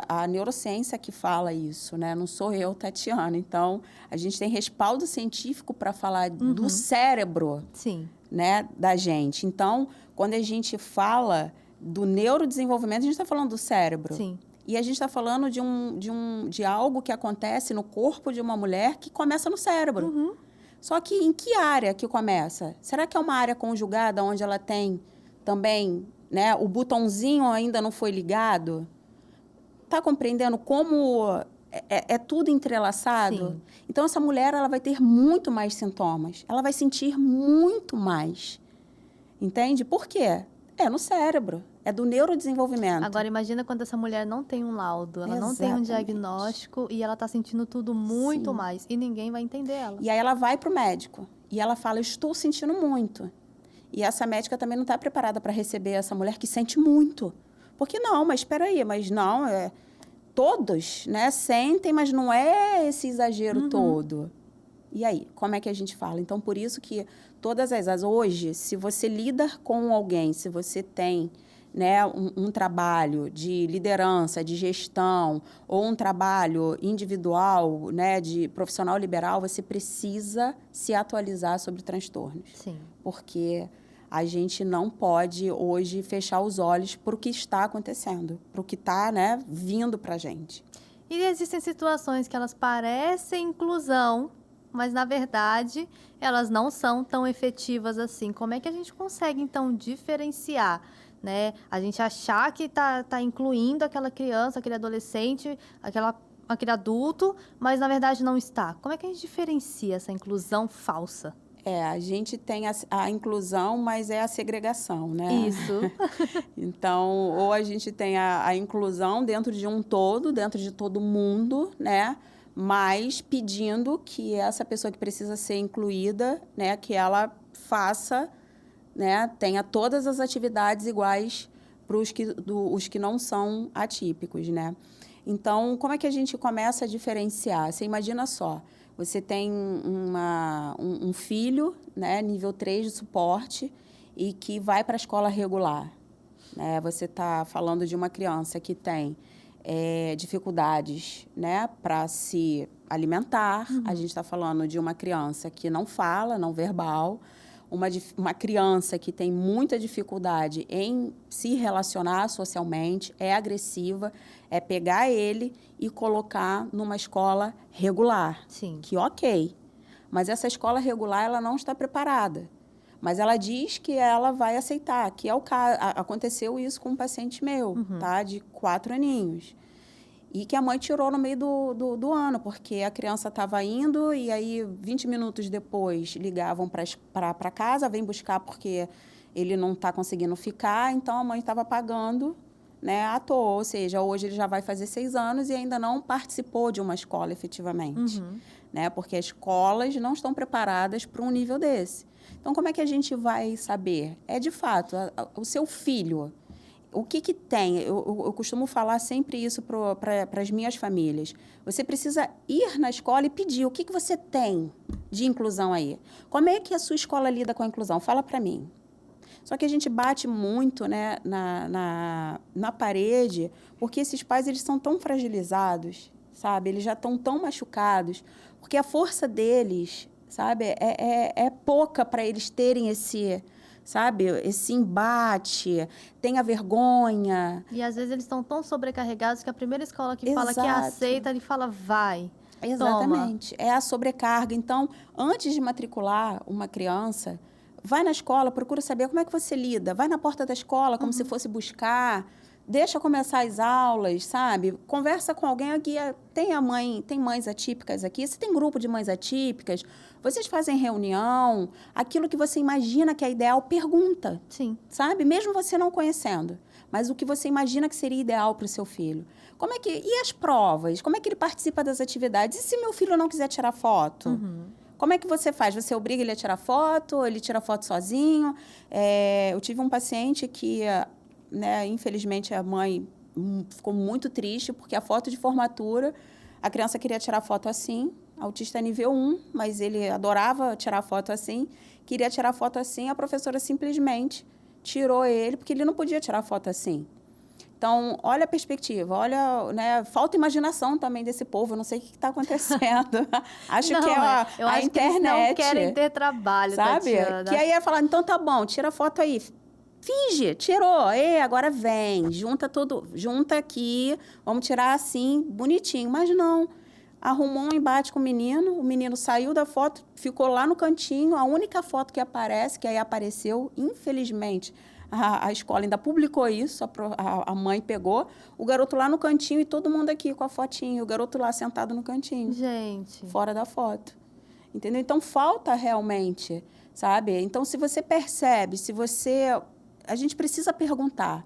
A neurociência que fala isso, né? Não sou eu, Tatiana. Então, a gente tem respaldo científico para falar do cérebro, né, da gente. Então, quando a gente fala do neurodesenvolvimento, a gente está falando do cérebro. Sim. E a gente está falando de algo que acontece no corpo de uma mulher que começa no cérebro. Só que em que área que começa? Será que é uma área conjugada onde ela tem também, né, o botãozinho ainda não foi ligado? tá compreendendo como é tudo entrelaçado? Sim. Então, essa mulher, ela vai ter muito mais sintomas. Ela vai sentir muito mais. Entende? Por quê? É no cérebro. É do neurodesenvolvimento. Agora, imagina quando essa mulher não tem um laudo, ela não tem um Exatamente. diagnóstico e ela tá sentindo tudo muito Sim. mais. E ninguém vai entender ela. E aí ela vai para o médico. E ela fala, eu estou sentindo muito. E essa médica também não está preparada para receber essa mulher que sente muito. Porque não, mas espera aí, mas não, todos, né, sentem, mas não é esse exagero todo. E aí, como é que a gente fala? Então, por isso que todas as hoje, se você lida com alguém, se você tem, né, um trabalho de liderança, de gestão, ou um trabalho individual, né, de profissional liberal, você precisa se atualizar sobre transtornos. Sim. Porque a gente não pode hoje fechar os olhos para o que está acontecendo, para o que está, né, vindo para a gente. E existem situações que elas parecem inclusão, mas na verdade elas não são tão efetivas assim. Como é que a gente consegue então diferenciar, né? A gente achar que tá incluindo aquela criança, aquele adolescente, aquele adulto, mas na verdade não está. Como é que a gente diferencia essa inclusão falsa? A gente tem a inclusão, mas é a segregação, né? Isso. Então, ou a gente tem a inclusão dentro de um todo, dentro de todo mundo, né? Mas pedindo que essa pessoa que precisa ser incluída, né? Que ela faça, né? Tenha todas as atividades iguais para os que não são atípicos, né? Então, como é que a gente começa a diferenciar? Você imagina só. Você tem um filho, né, nível 3 de suporte, e que vai para a escola regular. Né? Você está falando de uma criança que tem dificuldades, né, para se alimentar. A gente está falando de uma criança que não fala, não verbal. Uma criança que tem muita dificuldade em se relacionar socialmente, é agressiva, é pegar ele e colocar numa escola regular. Sim. Que ok, mas essa escola regular ela não está preparada. Mas ela diz que ela vai aceitar, que é o caso. Aconteceu isso com um paciente meu, tá? De 4 aninhos. E que a mãe tirou no meio do ano, porque a criança estava indo e aí 20 minutos depois ligavam para casa, vem buscar porque ele não está conseguindo ficar, então a mãe estava pagando, né, à toa. Ou seja, hoje ele já vai fazer 6 anos e ainda não participou de uma escola efetivamente, né, porque as escolas não estão preparadas para um nível desse. Então, como é que a gente vai saber? É, de fato, o seu filho... O que tem? Eu costumo falar sempre isso para as minhas famílias. Você precisa ir na escola e pedir o que você tem de inclusão aí. Como é que a sua escola lida com a inclusão? Fala para mim. Só que a gente bate muito, né, na parede, porque esses pais eles são tão fragilizados, sabe? Eles já estão tão machucados, porque a força deles, sabe, é pouca para eles terem sabe, esse embate, tem a vergonha. E às vezes eles estão tão sobrecarregados que a primeira escola que fala que Exato. aceita, ele fala, vai. Exatamente. Toma. É a sobrecarga. Então, antes de matricular uma criança, vai na escola, procura saber como é que você lida. Vai na porta da escola, como se fosse buscar. Deixa começar as aulas, sabe? Conversa com alguém aqui. Tem mães atípicas aqui. Você tem grupo de mães atípicas. Vocês fazem reunião. Aquilo que você imagina que é ideal, pergunta. Sim. Sabe? Mesmo você não conhecendo. Mas o que você imagina que seria ideal para o seu filho. E as provas? Como é que ele participa das atividades? E se meu filho não quiser tirar foto? Como é que você faz? Você obriga ele a tirar foto? Ou ele tira foto sozinho? Eu tive um paciente que... né, infelizmente, a mãe ficou muito triste, porque a foto de formatura, a criança queria tirar foto assim, autista nível 1, mas ele adorava tirar foto assim, queria tirar foto assim, a professora simplesmente tirou ele, porque ele não podia tirar foto assim. Então, olha a perspectiva, olha, né, falta imaginação também desse povo, eu não sei o que está acontecendo. Acho que é a internet. Que eles não querem ter trabalho, sabe? Tatiana. Que aí ia falar, então tá bom, tira a foto aí. Finge, tirou, agora vem, junta aqui, vamos tirar assim, bonitinho. Mas não, arrumou um embate com o menino saiu da foto, ficou lá no cantinho, a única foto que aparece, que aí apareceu, infelizmente, a escola ainda publicou isso, a mãe pegou, o garoto lá no cantinho e todo mundo aqui com a fotinha, o garoto lá sentado no cantinho. Gente. Fora da foto. Entendeu? Então, falta realmente, sabe? Então, se você percebe, a gente precisa perguntar.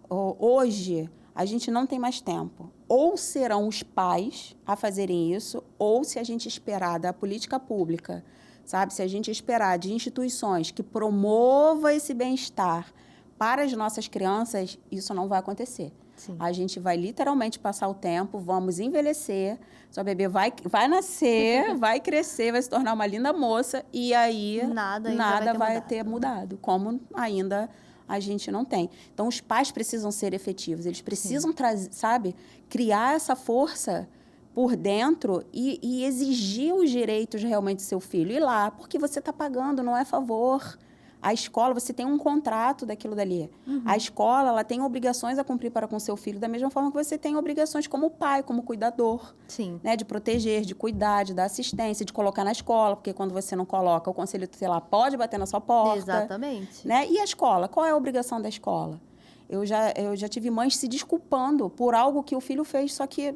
Hoje, a gente não tem mais tempo. Ou serão os pais a fazerem isso, ou se a gente esperar da política pública, sabe? Se a gente esperar de instituições que promovam esse bem-estar para as nossas crianças, isso não vai acontecer. Sim. A gente vai literalmente passar o tempo, vamos envelhecer, sua bebê vai nascer, vai crescer, vai se tornar uma linda moça, e aí nada vai ter mudado, como ainda a gente não tem. Então, os pais precisam ser efetivos, eles precisam trazer, sabe, criar essa força por dentro e exigir os direitos realmente do seu filho. Ir lá, porque você está pagando, não é favor. A escola, você tem um contrato daquilo dali. A escola, ela tem obrigações a cumprir para com seu filho, da mesma forma que você tem obrigações como pai, como cuidador. Sim. Né? De proteger, de cuidar, de dar assistência, de colocar na escola, porque quando você não coloca, o conselho tutelar pode bater na sua porta. Exatamente. Né? E a escola? Qual é a obrigação da escola? Eu já tive mães se desculpando por algo que o filho fez, só que...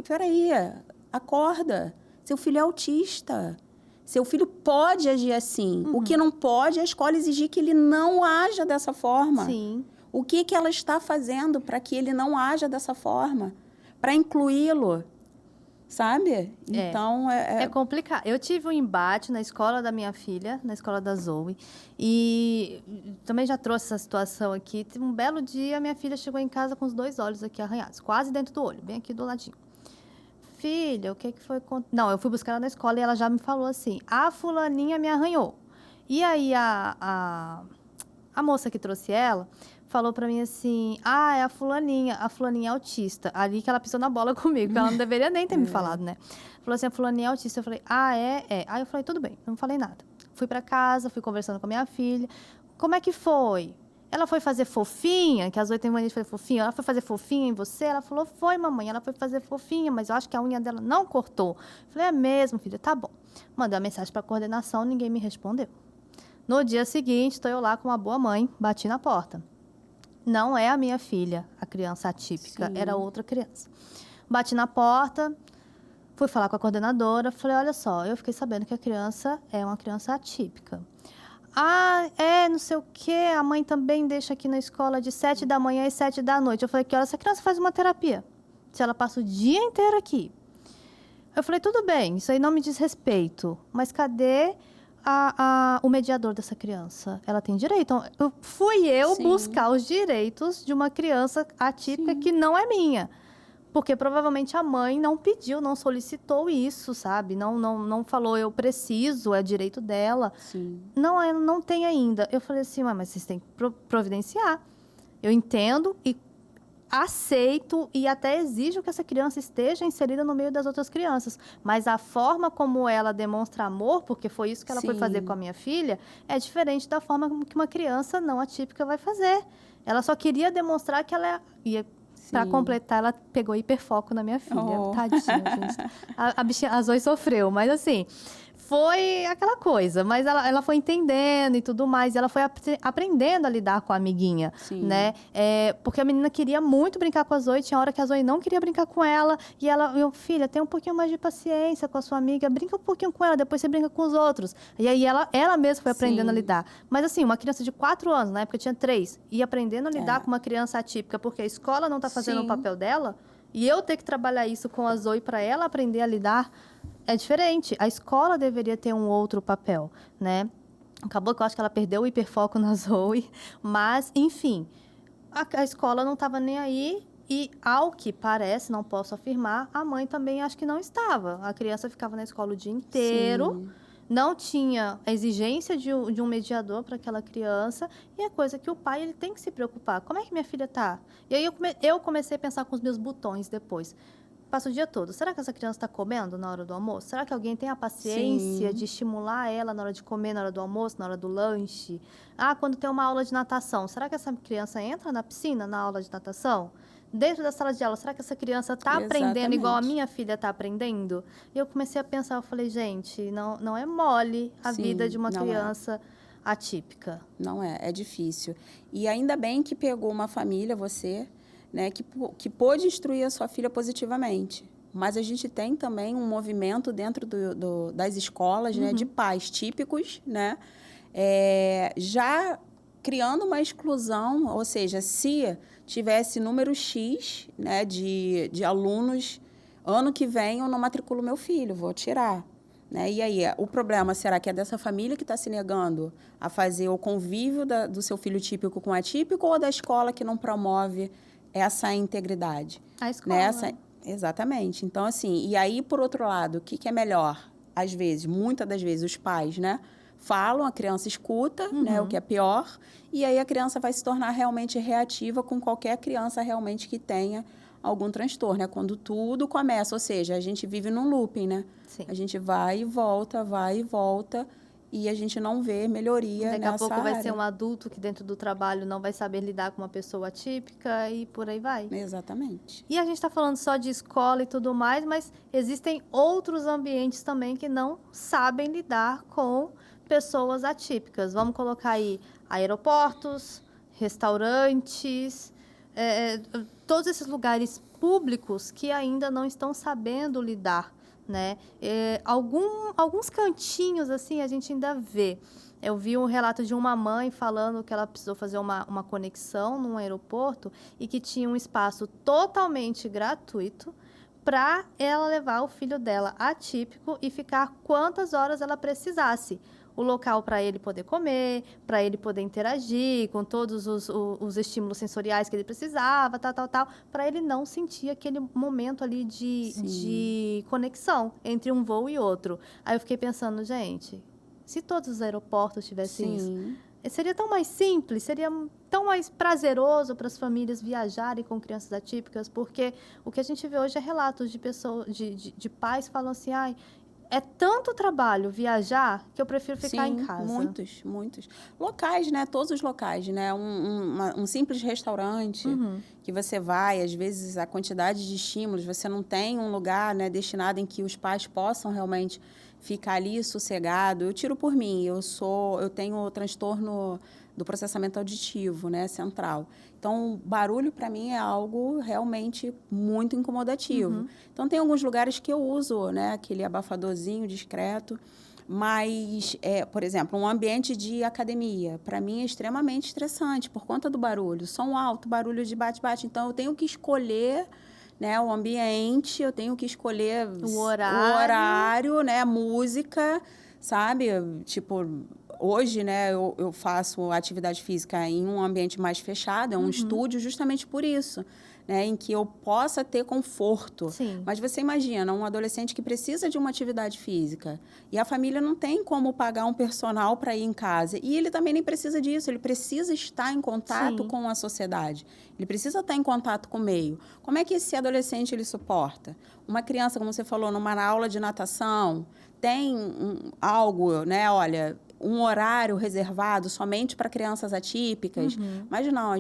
Peraí, acorda. Seu filho é autista. Seu filho pode agir assim. O que não pode é a escola exigir que ele não haja dessa forma. Sim. O que ela está fazendo para que ele não haja dessa forma? Para incluí-lo, sabe? Então, é complicado. Eu tive um embate na escola da minha filha, na escola da Zoe, e também já trouxe essa situação aqui. Um belo dia, minha filha chegou em casa com os 2 olhos aqui arranhados, quase dentro do olho, bem aqui do ladinho. Filha, o que foi? Não, eu fui buscar ela na escola e ela já me falou assim, a fulaninha me arranhou. E aí a moça que trouxe ela falou pra mim assim, é a fulaninha é autista. Ali que ela pisou na bola comigo, que ela não deveria nem ter me falado, né? Falou assim, a fulaninha é autista. Eu falei, é? Aí eu falei, tudo bem, não falei nada. Fui pra casa, fui conversando com a minha filha. Como é que foi? Ela foi fazer fofinha, que as 8 tem mania de fazer fofinha. Ela foi fazer fofinha em você? Ela falou, foi, mamãe. Ela foi fazer fofinha, mas eu acho que a unha dela não cortou. Falei, é mesmo, filha? Tá bom. Mandei uma mensagem para a coordenação, ninguém me respondeu. No dia seguinte, estou eu lá com uma boa mãe, bati na porta. Não é a minha filha, a criança atípica, era outra criança. Bati na porta, fui falar com a coordenadora, falei, olha só, eu fiquei sabendo que a criança é uma criança atípica. Não sei o quê, a mãe também deixa aqui na escola de 7 da manhã e 7 da noite. Eu falei, que hora essa criança faz uma terapia? Se ela passa o dia inteiro aqui. Eu falei, tudo bem, isso aí não me diz respeito, mas cadê o mediador dessa criança? Ela tem direito. Então, fui eu buscar os direitos de uma criança atípica que não é minha. Porque provavelmente a mãe não pediu, não solicitou isso, sabe? Não falou, eu preciso, é direito dela. Sim. Não tem ainda. Eu falei assim, mas vocês têm que providenciar. Eu entendo e aceito e até exijo que essa criança esteja inserida no meio das outras crianças. Mas a forma como ela demonstra amor, porque foi isso que ela foi fazer com a minha filha, é diferente da forma que uma criança não atípica vai fazer. Ela só queria demonstrar que ela ia... Para completar, ela pegou hiperfoco na minha filha. Tadinha, gente. A bichinha, a Zoe sofreu, mas assim, foi aquela coisa. Mas ela foi entendendo e tudo mais. E ela foi aprendendo a lidar com a amiguinha, né? Porque a menina queria muito brincar com a Zoe. Tinha hora que a Zoe não queria brincar com ela. E ela, filha, tem um pouquinho mais de paciência com a sua amiga. Brinca um pouquinho com ela, depois você brinca com os outros. E aí ela mesma foi aprendendo a lidar. Mas assim, uma criança de 4 anos, na época tinha 3, e aprendendo a lidar com uma criança atípica, porque a escola não está fazendo o papel dela, e eu ter que trabalhar isso com a Zoe para ela aprender a lidar, é diferente. A escola deveria ter um outro papel, né? Acabou que eu acho que ela perdeu o hiperfoco na Zoe, mas, enfim, a escola não estava nem aí. E, ao que parece, não posso afirmar, a mãe também acho que não estava. A criança ficava na escola o dia inteiro, não tinha a exigência de um mediador para aquela criança, e é coisa que o pai ele tem que se preocupar. Como é que minha filha está? E aí eu comecei a pensar com os meus botões depois. Passa o dia todo. Será que essa criança está comendo na hora do almoço? Será que alguém tem a paciência de estimular ela na hora de comer, na hora do almoço, na hora do lanche? Quando tem uma aula de natação, será que essa criança entra na piscina na aula de natação? dentro da sala de aula, será que essa criança está aprendendo igual a Exatamente. minha filha está aprendendo? E eu comecei a pensar, eu falei, gente, não é mole a vida de Sim, uma não é. criança atípica. Não é, é difícil. E ainda bem que pegou uma família, você, né, que pôde instruir a sua filha positivamente. Mas a gente tem também um movimento dentro das escolas, né, de pais típicos, né, já criando uma exclusão, ou seja, se tivesse número X, né, de alunos, ano que vem eu não matriculo meu filho, vou tirar. Né? E aí, o problema será que é dessa família que está se negando a fazer o convívio do seu filho típico com o atípico ou da escola que não promove essa integridade? A escola. Né? Exatamente. Então, assim, e aí, por outro lado, o que é melhor? Às vezes, muitas das vezes, os pais, né? Falam, a criança escuta, né? O que é pior, e aí a criança vai se tornar realmente reativa com qualquer criança realmente que tenha algum transtorno, né? Quando tudo começa, ou seja, a gente vive num looping, né? Sim. A gente vai e volta, e a gente não vê melhoria Daqui a nessa pouco área. vai ser um adulto que dentro do trabalho não vai saber lidar com uma pessoa atípica e por aí vai. Exatamente. E a gente está falando só de escola e tudo mais, mas existem outros ambientes também que não sabem lidar com pessoas atípicas. Vamos colocar aí aeroportos, restaurantes, todos esses lugares públicos que ainda não estão sabendo lidar, né? Alguns cantinhos assim a gente ainda vê. Eu vi um relato de uma mãe falando que ela precisou fazer uma conexão num aeroporto e que tinha um espaço totalmente gratuito para ela levar o filho dela atípico e ficar quantas horas ela precisasse. O local para ele poder comer, para ele poder interagir com todos os estímulos sensoriais que ele precisava, tal, para ele não sentir aquele momento ali de conexão entre um voo e outro. Aí eu fiquei pensando, gente, se todos os aeroportos tivessem isso, seria tão mais simples, seria tão mais prazeroso para as famílias viajarem com crianças atípicas, porque o que a gente vê hoje é relatos de pessoas, de pais que falam assim, ai, é tanto trabalho viajar que eu prefiro ficar em casa. Muitos. Locais, né? Todos os locais, né? Um simples restaurante que você vai, às vezes a quantidade de estímulos, você não tem um lugar, né, destinado em que os pais possam realmente ficar ali sossegado. Eu tiro por mim, eu tenho transtorno do processamento auditivo, né, central. Então, barulho para mim é algo realmente muito incomodativo. Então, tem alguns lugares que eu uso, né, aquele abafadorzinho discreto, mas, por exemplo, um ambiente de academia, para mim é extremamente estressante por conta do barulho. Som alto, barulho de bate-bate. Então, eu tenho que escolher, né, o ambiente, eu tenho que escolher o horário, né, música, sabe? Tipo, hoje, né, eu faço atividade física em um ambiente mais fechado, é um estúdio justamente por isso, né, em que eu possa ter conforto. Sim. Mas você imagina, um adolescente que precisa de uma atividade física e a família não tem como pagar um personal para ir em casa. E ele também nem precisa disso, ele precisa estar em contato com a sociedade. Ele precisa estar em contato com o meio. Como é que esse adolescente ele suporta? Uma criança, como você falou, numa aula de natação, tem algo, né, olha, um horário reservado somente para crianças atípicas, mas não,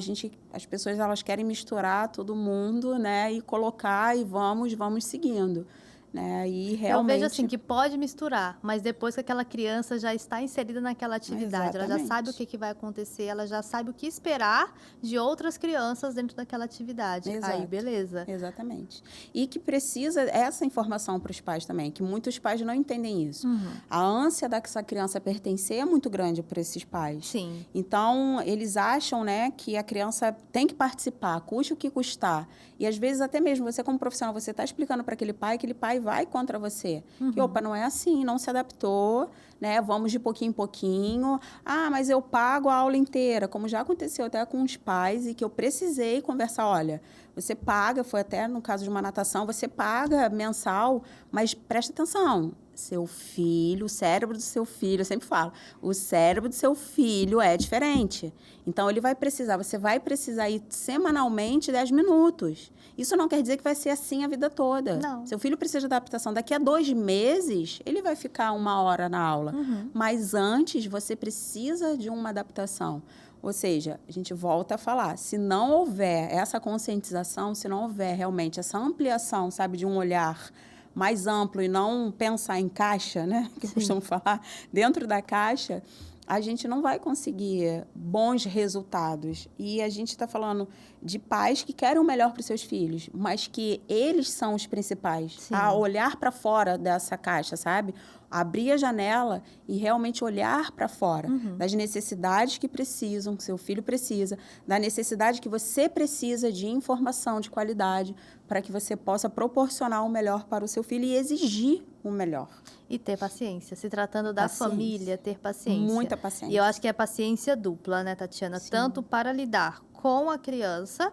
as pessoas elas querem misturar todo mundo, né, e colocar e vamos seguindo, né, e realmente... Eu vejo assim que pode misturar, mas depois que aquela criança já está inserida naquela atividade, ela já sabe o que vai acontecer, ela já sabe o que esperar de outras crianças dentro daquela atividade. Exato. Aí, beleza. Exatamente. E que precisa essa informação para os pais também, que muitos pais não entendem isso. A ânsia dessa criança pertencer é muito grande para esses pais. Sim. Então, eles acham, né, que a criança tem que participar, custe o que custar. E, às vezes, até mesmo você como profissional, você está explicando para aquele pai vai contra você. Que, opa, não é assim, não se adaptou, né? Vamos de pouquinho em pouquinho. Ah, mas eu pago a aula inteira, como já aconteceu até com os pais e que eu precisei conversar, olha, você paga, foi até no caso de uma natação, você paga mensal, mas presta atenção, seu filho, o cérebro do seu filho, eu sempre falo, o cérebro do seu filho é diferente. Então, você vai precisar ir semanalmente 10 minutos. Isso não quer dizer que vai ser assim a vida toda. Não. Seu filho precisa de adaptação. Daqui a 2 meses, ele vai ficar 1 hora na aula. Mas antes, você precisa de uma adaptação. Ou seja, a gente volta a falar, se não houver essa conscientização, se não houver realmente essa ampliação, sabe, de um olhar mais amplo e não pensar em caixa, né, que eu Sim. costumo falar, dentro da caixa, a gente não vai conseguir bons resultados. E a gente está falando de pais que querem o melhor para os seus filhos, mas que eles são os principais. Sim. A olhar para fora dessa caixa, sabe? Abrir a janela e realmente olhar para fora das necessidades que precisam, que seu filho precisa, da necessidade que você precisa de informação de qualidade para que você possa proporcionar o melhor para o seu filho e exigir o melhor. E ter paciência. Se tratando da Paciência. família, ter paciência. Muita paciência. E eu acho que é paciência dupla, né, Tatiana? Sim. Tanto para lidar com a criança,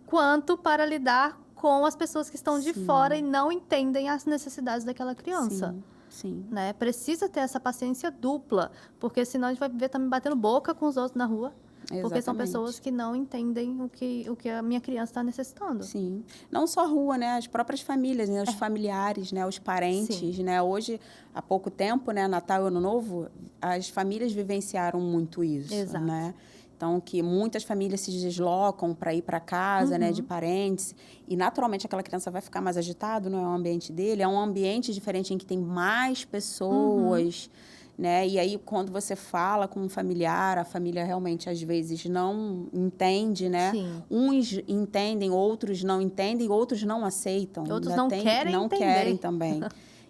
quanto para lidar com as pessoas que estão de Sim. fora e não entendem as necessidades daquela criança. Sim. Né? Precisa ter essa paciência dupla, porque senão a gente vai viver também batendo boca com os outros na rua. Porque são Exatamente. pessoas que não entendem o que a minha criança está necessitando. Sim. Não só a rua, né? As próprias famílias, né? Os familiares, né? Os parentes, né? Hoje, há pouco tempo, né? Natal e Ano Novo, as famílias vivenciaram muito isso, Exato. né? Então, que muitas famílias se deslocam para ir para casa, né? De parentes. E, naturalmente, aquela criança vai ficar mais agitada, não é o ambiente dele. É um ambiente diferente em que tem mais pessoas, né? E aí, quando você fala com um familiar, a família realmente, às vezes, não entende, né? Sim. Uns entendem, outros não entendem, outros não aceitam. Outros Ainda não querem não entender. querem também.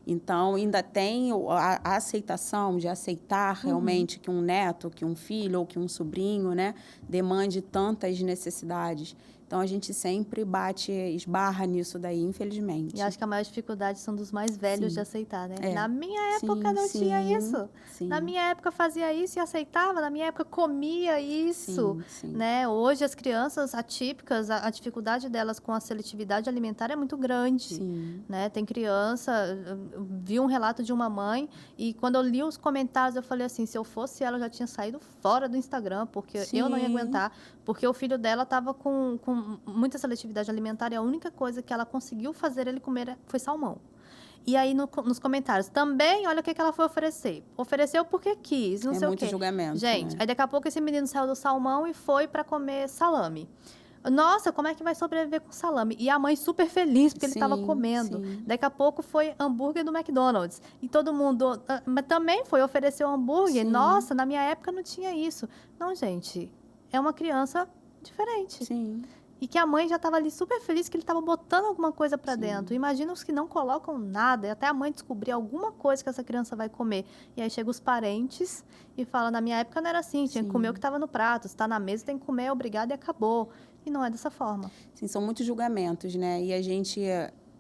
Então, ainda tem a aceitação de aceitar realmente que um neto, que um filho ou que um sobrinho, né, demande tantas necessidades. Então, a gente sempre esbarra nisso daí, infelizmente. E acho que a maior dificuldade são dos mais velhos Sim. de aceitar, né? É. Na minha época Sim, não tinha sim, isso. sim. Na minha época fazia isso e aceitava. Na minha época comia isso. Sim. Né? Hoje as crianças atípicas, a dificuldade delas com a seletividade alimentar é muito grande. Sim. Né? Tem criança, eu vi um relato de uma mãe e quando eu li os comentários eu falei assim, se eu fosse ela eu já tinha saído fora do Instagram, porque eu não ia Sim. aguentar, porque o filho dela estava com muita seletividade alimentar e a única coisa que ela conseguiu fazer ele comer foi salmão. E aí nos comentários, também, olha o que ela foi oferecer. Ofereceu porque quis, não sei o muito quê. julgamento, Gente, né? aí daqui a pouco esse menino saiu do salmão e foi para comer salame. Nossa, como é que vai sobreviver com salame? E a mãe super feliz, porque ele estava comendo. Sim. Daqui a pouco foi hambúrguer do McDonald's. E todo mundo mas também foi oferecer o hambúrguer. Sim. Nossa, na minha época não tinha isso. Não, gente, é uma criança diferente. Sim. E que a mãe já estava ali super feliz que ele estava botando alguma coisa para dentro. Imagina os que não colocam nada, e até a mãe descobrir alguma coisa que essa criança vai comer. E aí chegam os parentes e falam, na minha época não era assim, tinha que comer o que estava no prato. Se está na mesa, tem que comer, obrigado, e acabou. E não é dessa forma. Sim, são muitos julgamentos, né? E a gente,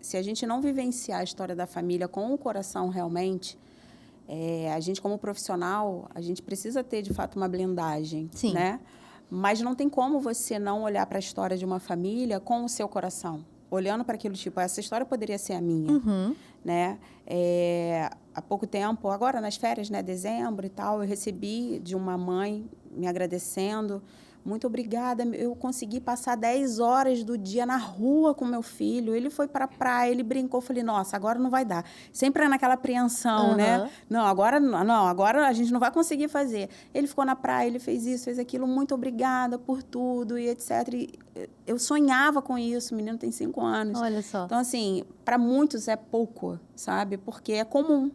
se a gente não vivenciar a história da família com o coração realmente, a gente como profissional, a gente precisa ter, de fato, uma blindagem, Sim. né? Mas não tem como você não olhar para a história de uma família com o seu coração. Olhando para aquilo, tipo, essa história poderia ser a minha, né? Há pouco tempo, agora nas férias, né, dezembro e tal, eu recebi de uma mãe me agradecendo. Muito obrigada, eu consegui passar 10 horas do dia na rua com meu filho. Ele foi para a praia, ele brincou. Falei, nossa, agora não vai dar. Sempre naquela apreensão, né? Não, agora a gente não vai conseguir fazer. Ele ficou na praia, ele fez isso, fez aquilo. Muito obrigada por tudo e etc. E eu sonhava com isso, o menino tem 5 anos. Olha só. Então, assim, para muitos é pouco, sabe? Porque é comum.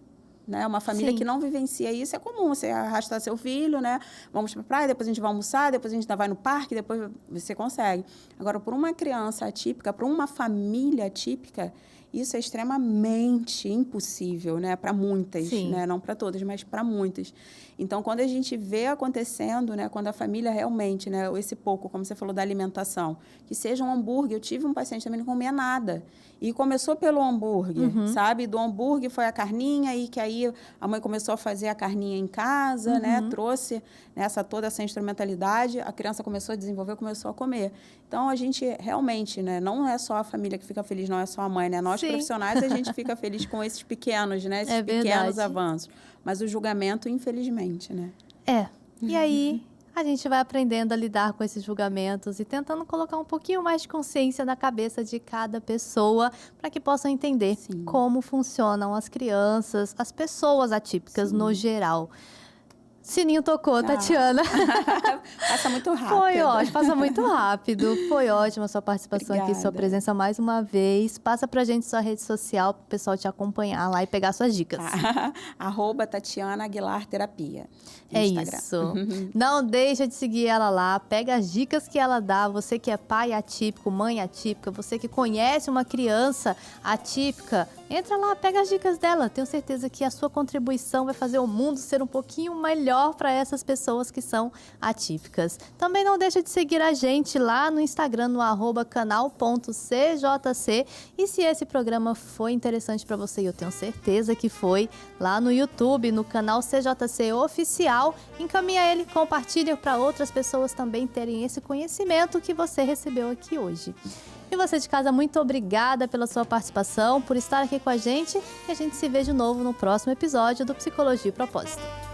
Né? Uma família que não vivencia isso, é comum você arrastar seu filho, né? Vamos para a praia, depois a gente vai almoçar, depois a gente ainda vai no parque, depois você consegue. Agora, por uma criança atípica, para uma família atípica, isso é extremamente impossível, né? Para muitas, né? Não para todas, mas para muitas. Então, quando a gente vê acontecendo, né? Quando a família realmente, né? Esse pouco, como você falou, da alimentação, que seja um hambúrguer. Eu tive um paciente também que não comia nada. E começou pelo hambúrguer, sabe? Do hambúrguer foi a carninha, e que aí a mãe começou a fazer a carninha em casa, né? Trouxe toda essa instrumentalidade, a criança começou a desenvolver, começou a comer. Então, a gente realmente, né? Não é só a família que fica feliz, não é só a mãe, né? Nós, profissionais, a gente fica feliz com esses pequenos, né? Esses pequenos avanços. Mas o julgamento, infelizmente, né? E aí, a gente vai aprendendo a lidar com esses julgamentos e tentando colocar um pouquinho mais de consciência na cabeça de cada pessoa para que possam entender como funcionam as crianças, as pessoas atípicas no geral. Sininho tocou, Tatiana. Passa muito rápido. Foi ótimo, passa muito rápido. Foi ótima a sua participação aqui, sua Obrigada. presença mais uma vez. Passa pra gente sua rede social, pro pessoal te acompanhar lá e pegar suas dicas. @Tatiana Aguilar Terapia. No É Instagram. isso. Não deixa de seguir ela lá, pega as dicas que ela dá. Você que é pai atípico, mãe atípica, você que conhece uma criança atípica, entra lá, pega as dicas dela. Tenho certeza que a sua contribuição vai fazer o mundo ser um pouquinho melhor para essas pessoas que são atípicas. Também não deixa de seguir a gente lá no Instagram, no @canal.cjc. E se esse programa foi interessante para você, e eu tenho certeza que foi, lá no YouTube, no canal CJC Oficial, encaminha ele, compartilha para outras pessoas também terem esse conhecimento que você recebeu aqui hoje. E você de casa, muito obrigada pela sua participação, por estar aqui com a gente, e a gente se vê de novo no próximo episódio do Psicologia e Propósito.